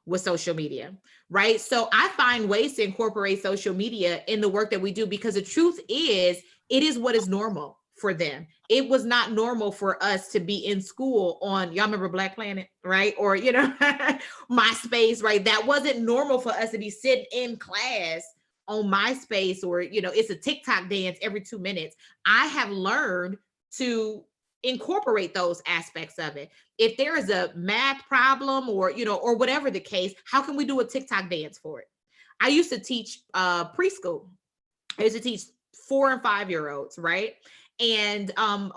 with social media, right? So I find ways to incorporate social media in the work that we do, because the truth is, it is what is normal for them. It was not normal for us to be in school on, y'all remember Black Planet, right? Or, MySpace, right? That wasn't normal for us to be sitting in class on MySpace, or, it's a TikTok dance every 2 minutes. I have learned to incorporate those aspects of it. If there is a math problem or whatever the case, how can we do a TikTok dance for it? I used to teach preschool. I used to teach 4 and 5-year-olds, right? And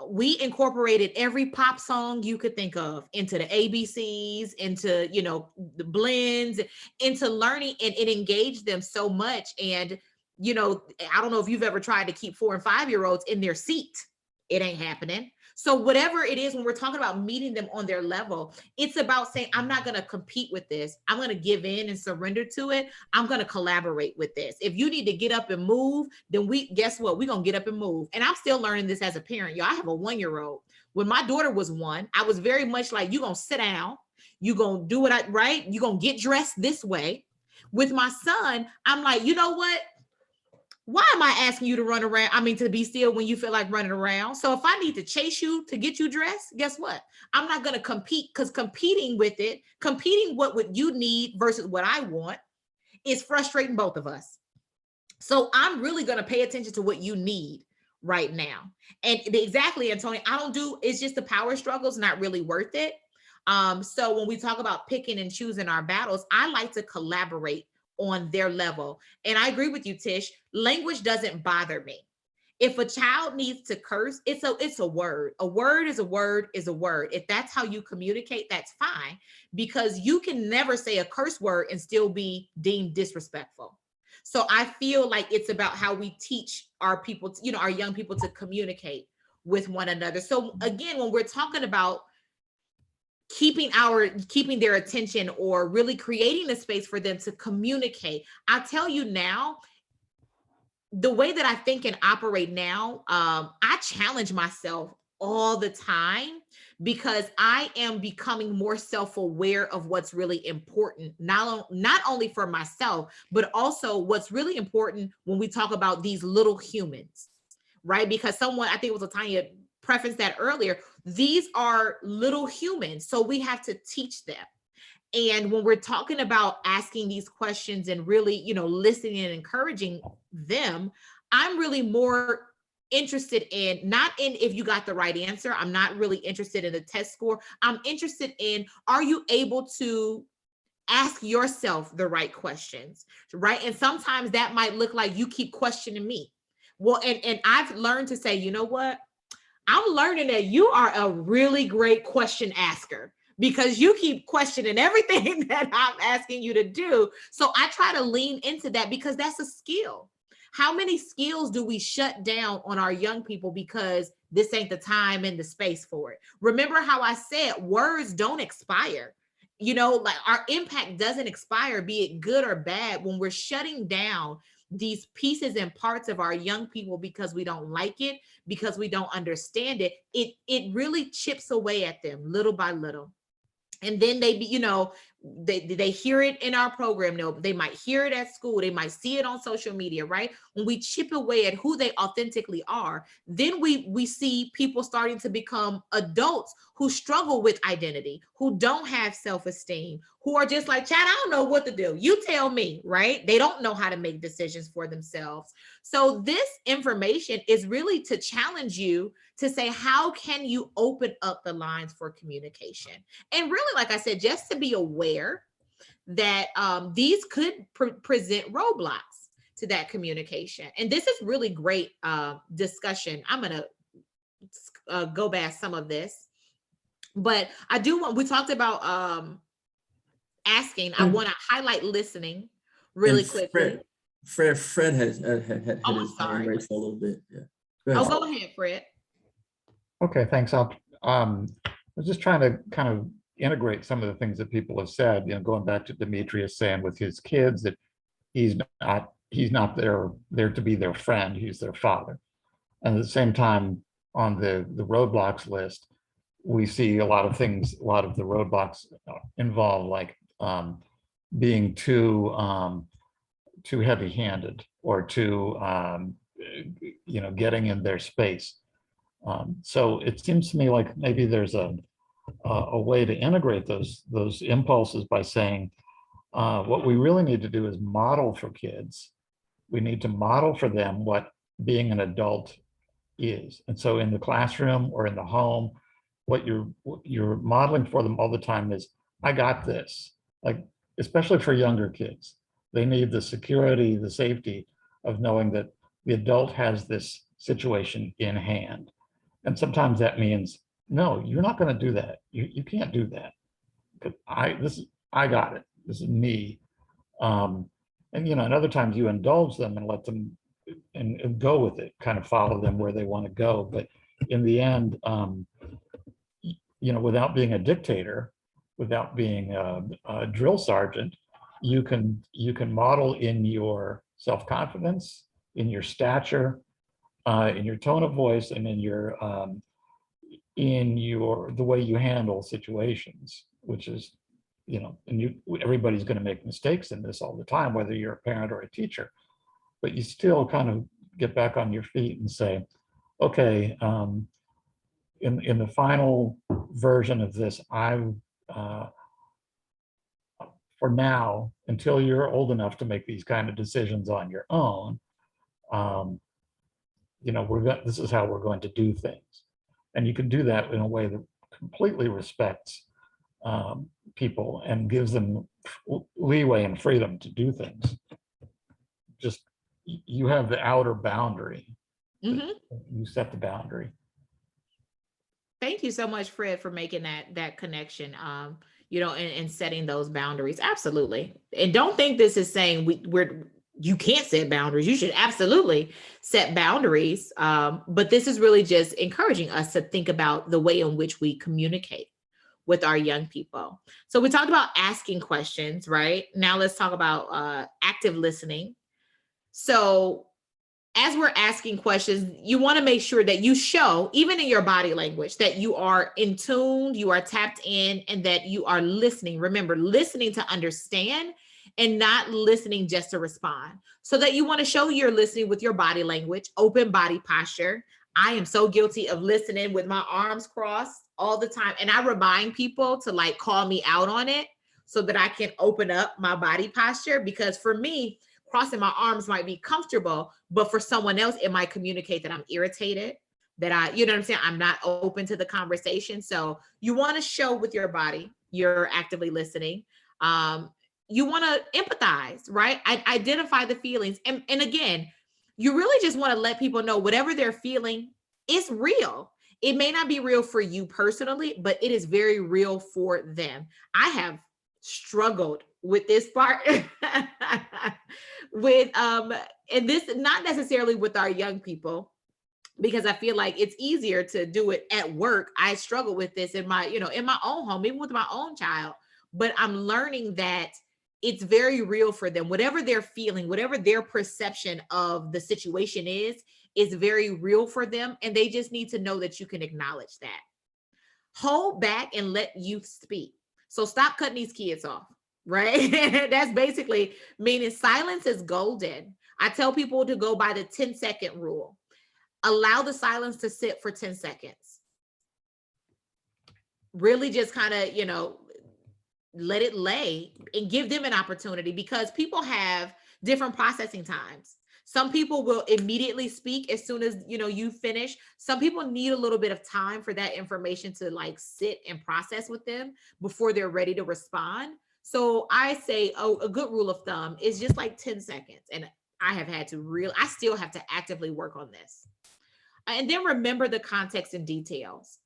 we incorporated every pop song you could think of into the ABCs, into the blends, into learning, and it engaged them so much. And I don't know if you've ever tried to keep 4 and 5-year-olds in their seat. It ain't happening. So whatever it is, when we're talking about meeting them on their level, it's about saying, I'm not going to compete with this. I'm going to give in and surrender to it. I'm going to collaborate with this. If you need to get up and move, then guess what? We're going to get up and move. And I'm still learning this as a parent. Y'all, I have a 1-year-old. When my daughter was 1, I was very much like, you're going to sit down. You're going to do it right. You're going to get dressed this way. With my son, I'm like, you know what? Why am I asking you to run around? I mean, to be still when you feel like running around. So if I need to chase you to get you dressed, guess what? I'm not going to compete, because competing what you need versus what I want is frustrating both of us. So I'm really going to pay attention to what you need right now. And exactly, Antonio, it's just the power struggle is not really worth it. So when we talk about picking and choosing our battles, I like to collaborate on their level. And I agree with you, Tish. Language doesn't bother me. If a child needs to curse, it's a word. A word is a word is a word. If that's how you communicate, that's fine, because you can never say a curse word and still be deemed disrespectful. So I feel like it's about how we teach our people, our young people, to communicate with one another. So again, when we're talking about keeping their attention, or really creating a space for them to communicate, I tell you now, the way that I think and operate now, I challenge myself all the time, because I am becoming more self-aware of what's really important, not only for myself, but also what's really important when we talk about these little humans, right? Because someone, I think it was Tanya, prefaced that earlier, these are little humans, so we have to teach them. And when we're talking about asking these questions and really, listening and encouraging them, I'm really more interested in, not in if you got the right answer. I'm not really interested in the test score. I'm interested in, are you able to ask yourself the right questions, right? And sometimes that might look like you keep questioning me. Well, and I've learned to say, you know what? I'm learning that you are a really great question asker, because you keep questioning everything that I'm asking you to do. So I try to lean into that, because that's a skill. How many skills do we shut down on our young people because this ain't the time and the space for it? Remember how I said words don't expire. Like our impact doesn't expire, be it good or bad. When we're shutting down these pieces and parts of our young people because we don't like it, because we don't understand it, it really chips away at them little by little. And then they hear it in our program. They might hear it at school. They might see it on social media, right? When we chip away at who they authentically are, then we see people starting to become adults who struggle with identity, who don't have self-esteem, who are just like, Chad, I don't know what to do. You tell me, right? They don't know how to make decisions for themselves. So this information is really to challenge you to say, how can you open up the lines for communication? And really, like I said, just to be aware that these could present roadblocks to that communication. And this is really great discussion. I'm going to go back some of this, but I do want, we talked about asking. I want to highlight listening really quickly. Fred had his hand sorry. raised a little bit. Yeah. Go ahead, Fred. Okay, thanks. I was just trying to kind of integrate some of the things that people have said, going back to Demetrius saying with his kids that he's not there to be their friend, he's their father. And at the same time, on the roadblocks list, we see a lot of things, a lot of the roadblocks involve like being too heavy-handed, or too getting in their space. So it seems to me like maybe there's a way to integrate those impulses by saying what we really need to do is model for kids. We need to model for them what being an adult is. And so in the classroom or in the home, what you're modeling for them all the time is, I got this. Like, especially for younger kids, they need the security, the safety of knowing that the adult has this situation in hand. And sometimes that means, no, you're not going to do that. You can't do that. I got it. This is me. And other times you indulge them and let them and go with it, kind of follow them where they want to go. But in the end, without being a dictator, without being a drill sergeant, you can model in your self-confidence, in your stature, in your tone of voice, and in the way you handle situations, which is, everybody's going to make mistakes in this all the time, whether you're a parent or a teacher, but you still kind of get back on your feet and say, okay, in the final version of this, for now, until you're old enough to make these kind of decisions on your own, this is how we're going to do things. And you can do that in a way that completely respects people and gives them leeway and freedom to do things. Just, you have the outer boundary, Mhm. You set the boundary. Thank you so much, Fred, for making that connection. And setting those boundaries. Absolutely. And don't think this is saying you can't set boundaries. You should absolutely set boundaries. But this is really just encouraging us to think about the way in which we communicate with our young people. So we talked about asking questions, right? Now let's talk about active listening. So as we're asking questions, you want to make sure that you show, even in your body language, that you are in tune, you are tapped in, and that you are listening. Remember, listening to understand and not listening just to respond. So that you want to show you're listening with your body language, open body posture. I am so guilty of listening with my arms crossed all the time. And I remind people to like call me out on it so that I can open up my body posture. Because for me, crossing my arms might be comfortable, but for someone else, it might communicate that I'm irritated, that you know what I'm saying? I'm not open to the conversation. So you want to show with your body, you're actively listening. You want to empathize, right? Identify the feelings. And again, you really just want to let people know whatever they're feeling is real. It may not be real for you personally, but it is very real for them. I have struggled with this part and this not necessarily with our young people, because I feel like it's easier to do it at work. I struggle with this in my own home, even with my own child, but I'm learning that it's very real for them. Whatever they're feeling, whatever their perception of the situation is very real for them, and they just need to know that you can acknowledge that. Hold back and let youth speak. So stop cutting these kids off, right? That's basically meaning silence is golden. I tell people to go by the 10-second rule. Allow the silence to sit for 10 seconds. Really just kind of, let it lay and give them an opportunity, because people have different processing times. Some people will immediately speak as soon as you finish. Some people need a little bit of time for that information to like sit and process with them before they're ready to respond. So I say, a good rule of thumb is just like 10 seconds. And I still have to actively work on this. And then remember the context and details.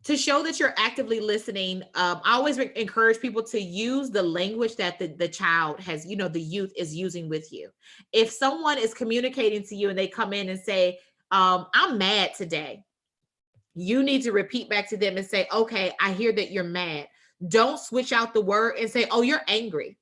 To show that you're actively listening, I always encourage people to use the language that the child has, the youth is using with you. If someone is communicating to you and they come in and say, I'm mad today, you need to repeat back to them and say, okay, I hear that you're mad. Don't switch out the word and say, oh, you're angry.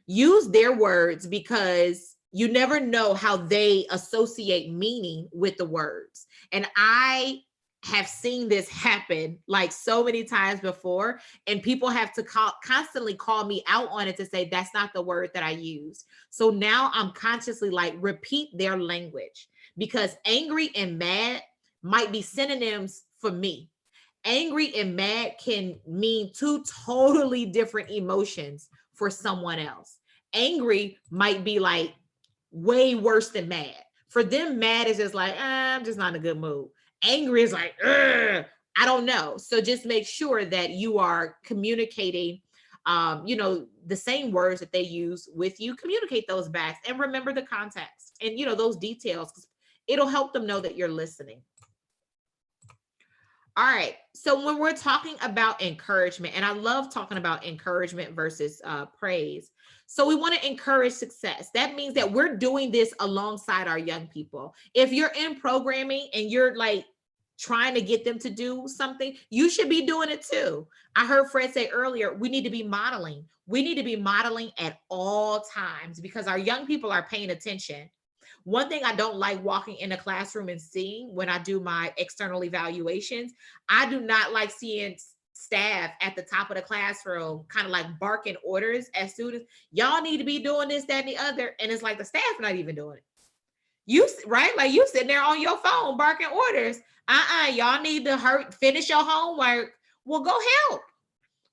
Use their words, because you never know how they associate meaning with the words. And I have seen this happen like so many times before, and people have to constantly call me out on it to say that's not the word that I used. So now I'm consciously like repeat their language, because angry and mad might be synonyms for me. Angry and mad can mean two totally different emotions for someone else. Angry might be like way worse than mad. For them, mad is just like, I'm just not in a good mood. Angry is like, I don't know. So just make sure that you are communicating, the same words that they use with you. Communicate those back and remember the context and, those details. It'll help them know that you're listening. All right. So when we're talking about encouragement, and I love talking about encouragement versus praise. So we want to encourage success. That means that we're doing this alongside our young people. If you're in programming and you're like trying to get them to do something, you should be doing it too. I heard Fred say earlier, we need to be modeling. We need to be modeling at all times, because our young people are paying attention. One thing I don't like walking in a classroom and seeing when I do my external evaluations, I do not like seeing staff at the top of the classroom kind of like barking orders as students. Y'all need to be doing this, that, and the other. And it's like the staff not even doing it. You, right? Like you sitting there on your phone barking orders. Y'all need to finish your homework. Well, go help,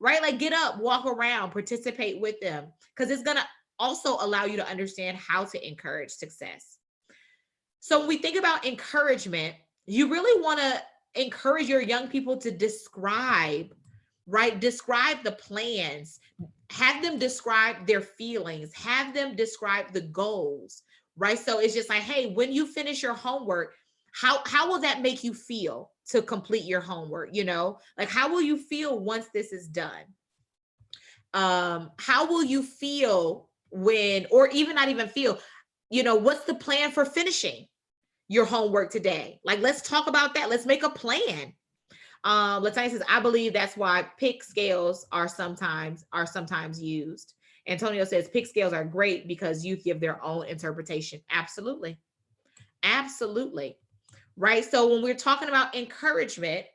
right? Like get up, walk around, participate with them, because it's going to also allow you to understand how to encourage success. So when we think about encouragement, you really want to encourage your young people to describe the plans, have them describe their feelings, have them describe the goals. right? So it's just like, hey, when you finish your homework, how will that make you feel to complete your homework? You know, like, how will you feel once this is done? How will you feel when, or even not even feel, you know, what's the plan for finishing your homework today? Like, let's talk about that. Let's make a plan. Latanya says, I believe that's why pick scales are sometimes used. Antonio says pick scales are great because youth give their own interpretation. Absolutely. Absolutely. Right. So when we're talking about encouragement,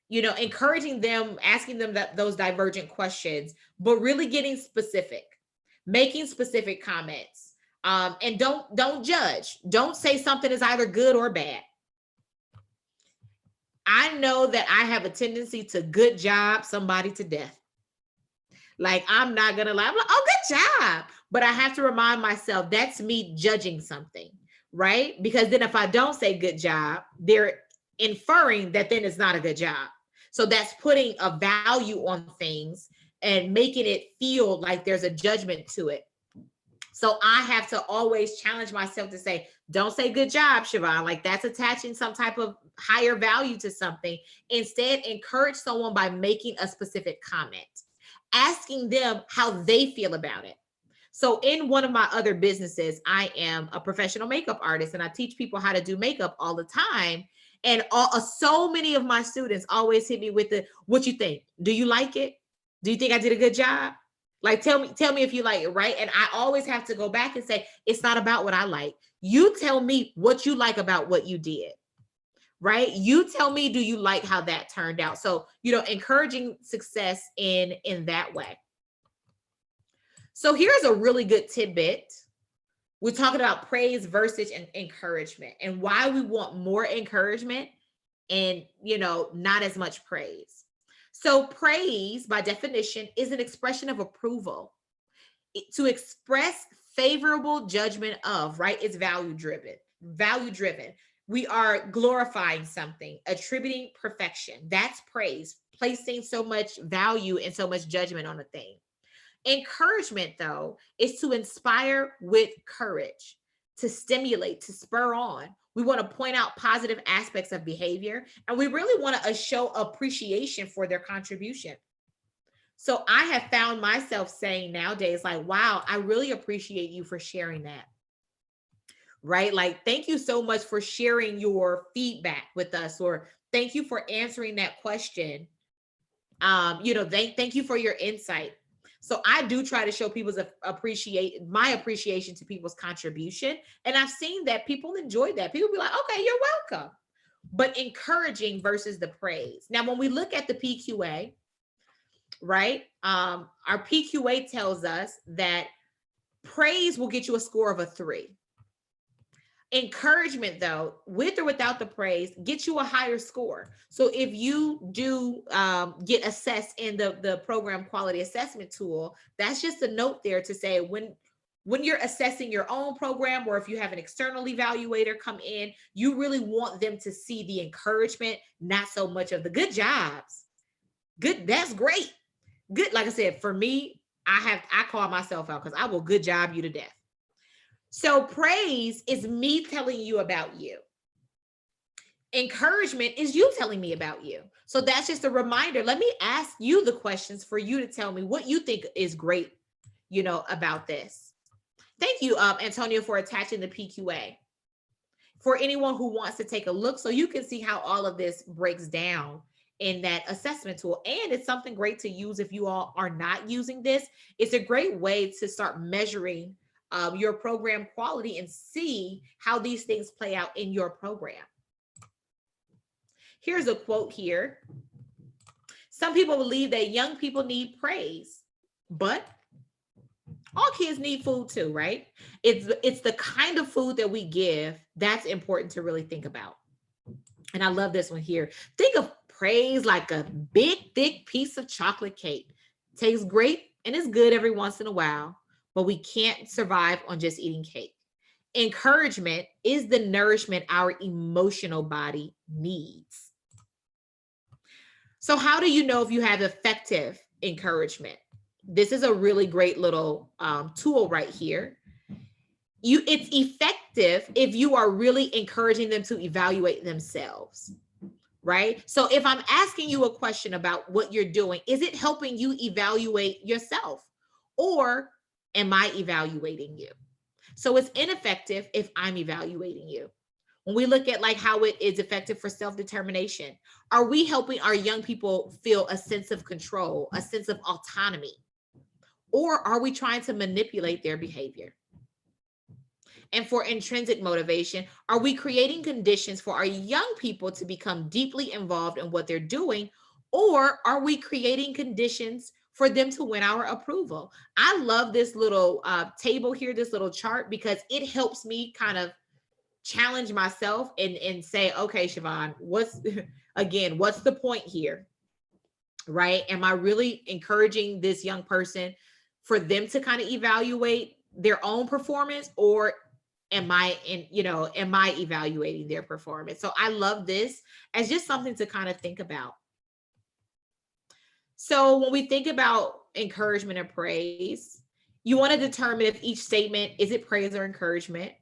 you know, encouraging them, asking them those divergent questions, but really getting specific, making specific comments. And don't judge. Don't say something is either good or bad. I know that I have a tendency to good job somebody to death. Like, I'm not gonna lie, I'm like, oh, good job. But I have to remind myself that's me judging something, right? Because then if I don't say good job, they're inferring that then it's not a good job. So that's putting a value on things and making it feel like there's a judgment to it. So I have to always challenge myself to say, don't say good job, Siobhan. Like, that's attaching some type of higher value to something. Instead, encourage someone by making a specific comment, asking them how they feel about it. So in one of my other businesses, I am a professional makeup artist and I teach people how to do makeup all the time. And so many of my students always hit me with what you think? Do you like it? Do you think I did a good job? Like, tell me if you like it, right? And I always have to go back and say, it's not about what I like. You tell me what you like about what you did, right? You tell me, do you like how that turned out? So, you know, encouraging success in that way. So here's a really good tidbit. We're talking about praise versus encouragement and why we want more encouragement and, you know, not as much praise. So praise, by definition, is an expression of approval. To express favorable judgment of, right? It's value driven. We are glorifying something, attributing perfection. That's praise, placing so much value and so much judgment on a thing. Encouragement, though, is to inspire with courage, to stimulate, to spur on. We want to point out positive aspects of behavior, and we really want to show appreciation for their contribution. So I have found myself saying nowadays, like, wow, I really appreciate you for sharing that. Right? Like, thank you so much for sharing your feedback with us, or thank you for answering that question. You know, thank you for your insight. So I do try to show people's my appreciation to people's contribution. And I've seen that people enjoy that. People be like, okay, you're welcome. But encouraging versus the praise. Now, when we look at the PQA, right? Our PQA tells us that praise will get you a score of a 3. Encouragement, though, with or without the praise, gets you a higher score. So if you do get assessed in the program quality assessment tool, that's just a note there to say when you're assessing your own program, or if you have an external evaluator come in, you really want them to see the encouragement, not so much of the good jobs. Good, that's great. Good, like I said, for me, I call myself out because I will good job you to death. So praise is me telling you about you. Encouragement is you telling me about you. So that's just a reminder. Let me ask you the questions for you to tell me what you think is great, you know, about this. Thank you, Antonio, for attaching the PQA. For anyone who wants to take a look, so you can see how all of this breaks down in that assessment tool. And it's something great to use if you all are not using this. It's a great way to start measuring your program quality and see how these things play out in your program. Here's a quote here. Some people believe that young people need praise, but all kids need food too, right? It's the kind of food that we give that's important to really think about. And I love this one here. Think of praise like a big, thick piece of chocolate cake. Tastes great and it's good every once in a while, but we can't survive on just eating cake. Encouragement is the nourishment our emotional body needs. So how do you know if you have effective encouragement? This is a really great little tool right here. it's effective if you are really encouraging them to evaluate themselves, right? So if I'm asking you a question about what you're doing, is it helping you evaluate yourself, or am I evaluating you? So it's ineffective if I'm evaluating you. When we look at like how it is effective for self-determination, are we helping our young people feel a sense of control, a sense of autonomy, or are we trying to manipulate their behavior? And for intrinsic motivation, are we creating conditions for our young people to become deeply involved in what they're doing, or are we creating conditions for them to win our approval? I love this little table here, this little chart, because it helps me kind of challenge myself and say, okay, Siobhan, what's what's the point here? Right? Am I really encouraging this young person for them to kind of evaluate their own performance, or am I evaluating their performance? So I love this as just something to kind of think about. So when we think about encouragement and praise, you want to determine if each statement, is it praise or encouragement?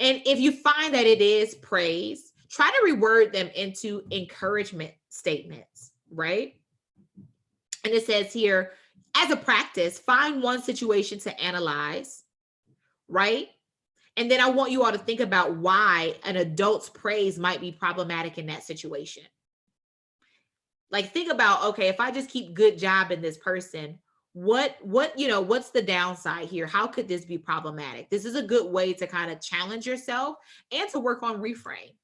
And if you find that it is praise, try to reword them into encouragement statements, right? And it says here, as a practice, find one situation to analyze, right? And then I want you all to think about why an adult's praise might be problematic in that situation. Like, think about, okay, if I just keep good job in this person, what's the downside here? How could this be problematic? This is a good way to kind of challenge yourself and to work on reframe.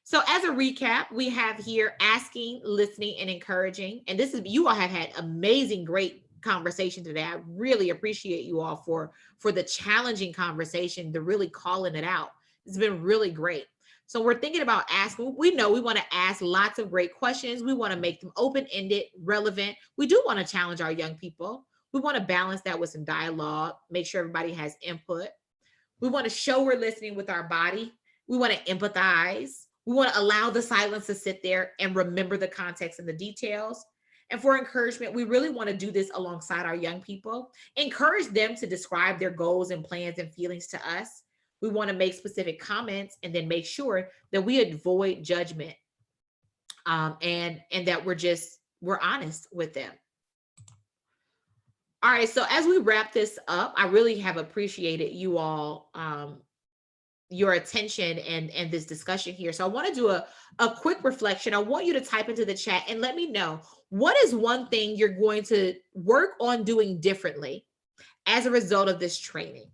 So as a recap, we have here asking, listening, and encouraging. And this is, you all have had amazing, great conversation today. I really appreciate you all for the challenging conversation, the really calling it out. It's been really great. So we're thinking about asking. We know we want to ask lots of great questions. We want to make them open-ended, relevant. We do want to challenge our young people. We want to balance that with some dialogue, make sure everybody has input. We want to show we're listening with our body. We want to empathize. We want to allow the silence to sit there and remember the context and the details. And for encouragement, we really want to do this alongside our young people. Encourage them to describe their goals and plans and feelings to us. We want to make specific comments and then make sure that we avoid judgment, and that we're honest with them. All right, so as we wrap this up, I really have appreciated you all, your attention and this discussion here. So I want to do a quick reflection. I want you to type into the chat and let me know, what is one thing you're going to work on doing differently as a result of this training?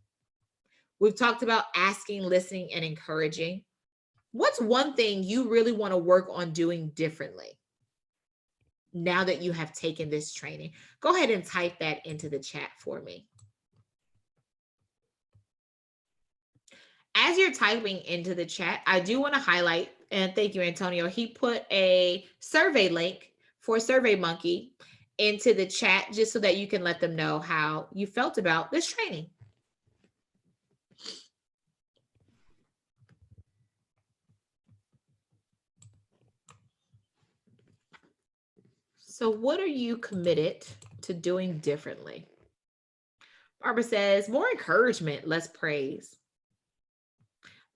We've talked about asking, listening, and encouraging. What's one thing you really want to work on doing differently now that you have taken this training? Go ahead and type that into the chat for me. As you're typing into the chat, I do want to highlight, and thank you, Antonio, he put a survey link for SurveyMonkey into the chat just so that you can let them know how you felt about this training. So what are you committed to doing differently? Barbara says, more encouragement, less praise.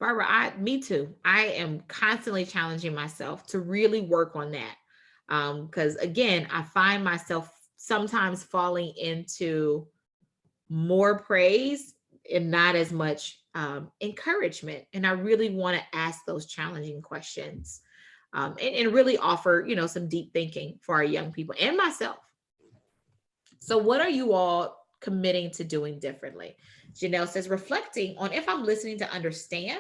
Barbara, me too. I am constantly challenging myself to really work on that. Because again, I find myself sometimes falling into more praise and not as much encouragement. And I really want to ask those challenging questions. And really offer, some deep thinking for our young people and myself. So what are you all committing to doing differently? Janelle says, reflecting on if I'm listening to understand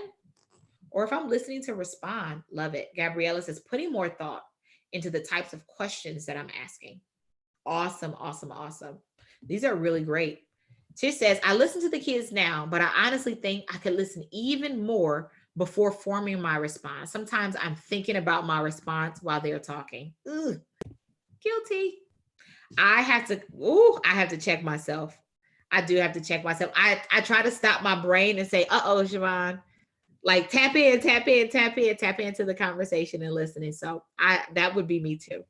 or if I'm listening to respond. Love it. Gabriella says, putting more thought into the types of questions that I'm asking. Awesome, awesome, awesome. These are really great. Tish says, I listen to the kids now, but I honestly think I could listen even more before forming my response. Sometimes I'm thinking about my response while they're talking. Ugh, guilty. I have to check myself. I do have to check myself. I try to stop my brain and say, uh-oh, Siobhan, like tap into the conversation and listening. So that would be me too.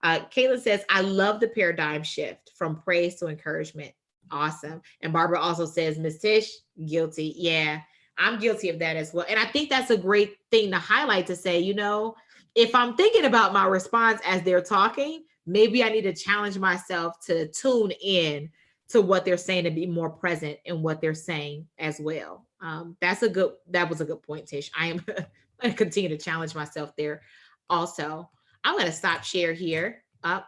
Caitlin says, I love the paradigm shift from praise to encouragement. Awesome. And Barbara also says, Miss Tish, Guilty. Yeah, I'm guilty of that as well. And I think that's a great thing to highlight, to say, if I'm thinking about my response as they're talking, maybe I need to challenge myself to tune in to what they're saying and be more present in what they're saying as well. That was a good point, Tish. I am going to continue to challenge myself there also. I'm going to stop share here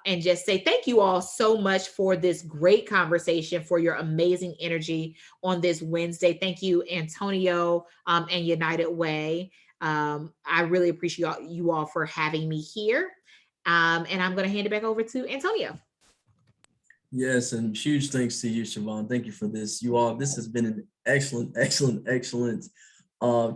and just say thank you all so much for this great conversation, for your amazing energy on this Wednesday. Thank you, Antonio and United Way. I really appreciate you all for having me here. And I'm going to hand it back over to Antonio. Yes, and huge thanks to you, Siobhan. Thank you for this. You all, this has been an excellent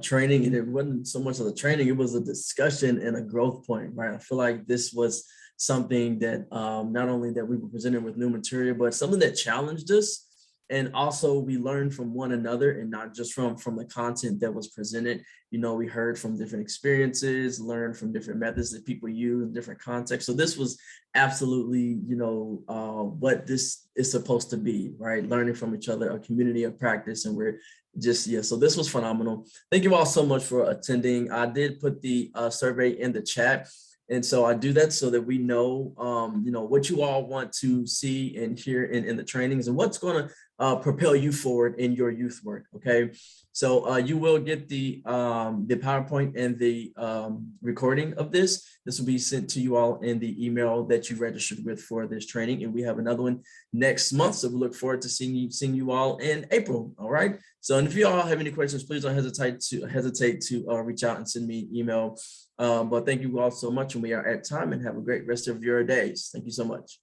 training. And it wasn't so much of a training, it was a discussion and a growth point, right? I feel like this was something that not only that we were presented with new material, but something that challenged us. And also we learned from one another, and not just from the content that was presented. We heard from different experiences, learned from different methods that people use in different contexts. So this was absolutely, what this is supposed to be, right? Learning from each other, a community of practice. And we're just, so this was phenomenal. Thank you all so much for attending. I did put the survey in the chat. And so I do that so that we know, what you all want to see and hear in the trainings, and what's going to propel you forward in your youth work. Okay, so you will get the PowerPoint and the recording of this. This will be sent to you all in the email that you registered with for this training, and we have another one next month. So we look forward to seeing you all in April. All right. So, and if you all have any questions, please don't hesitate to reach out and send me an email. But thank you all so much, and we are at time, and have a great rest of your days. Thank you so much.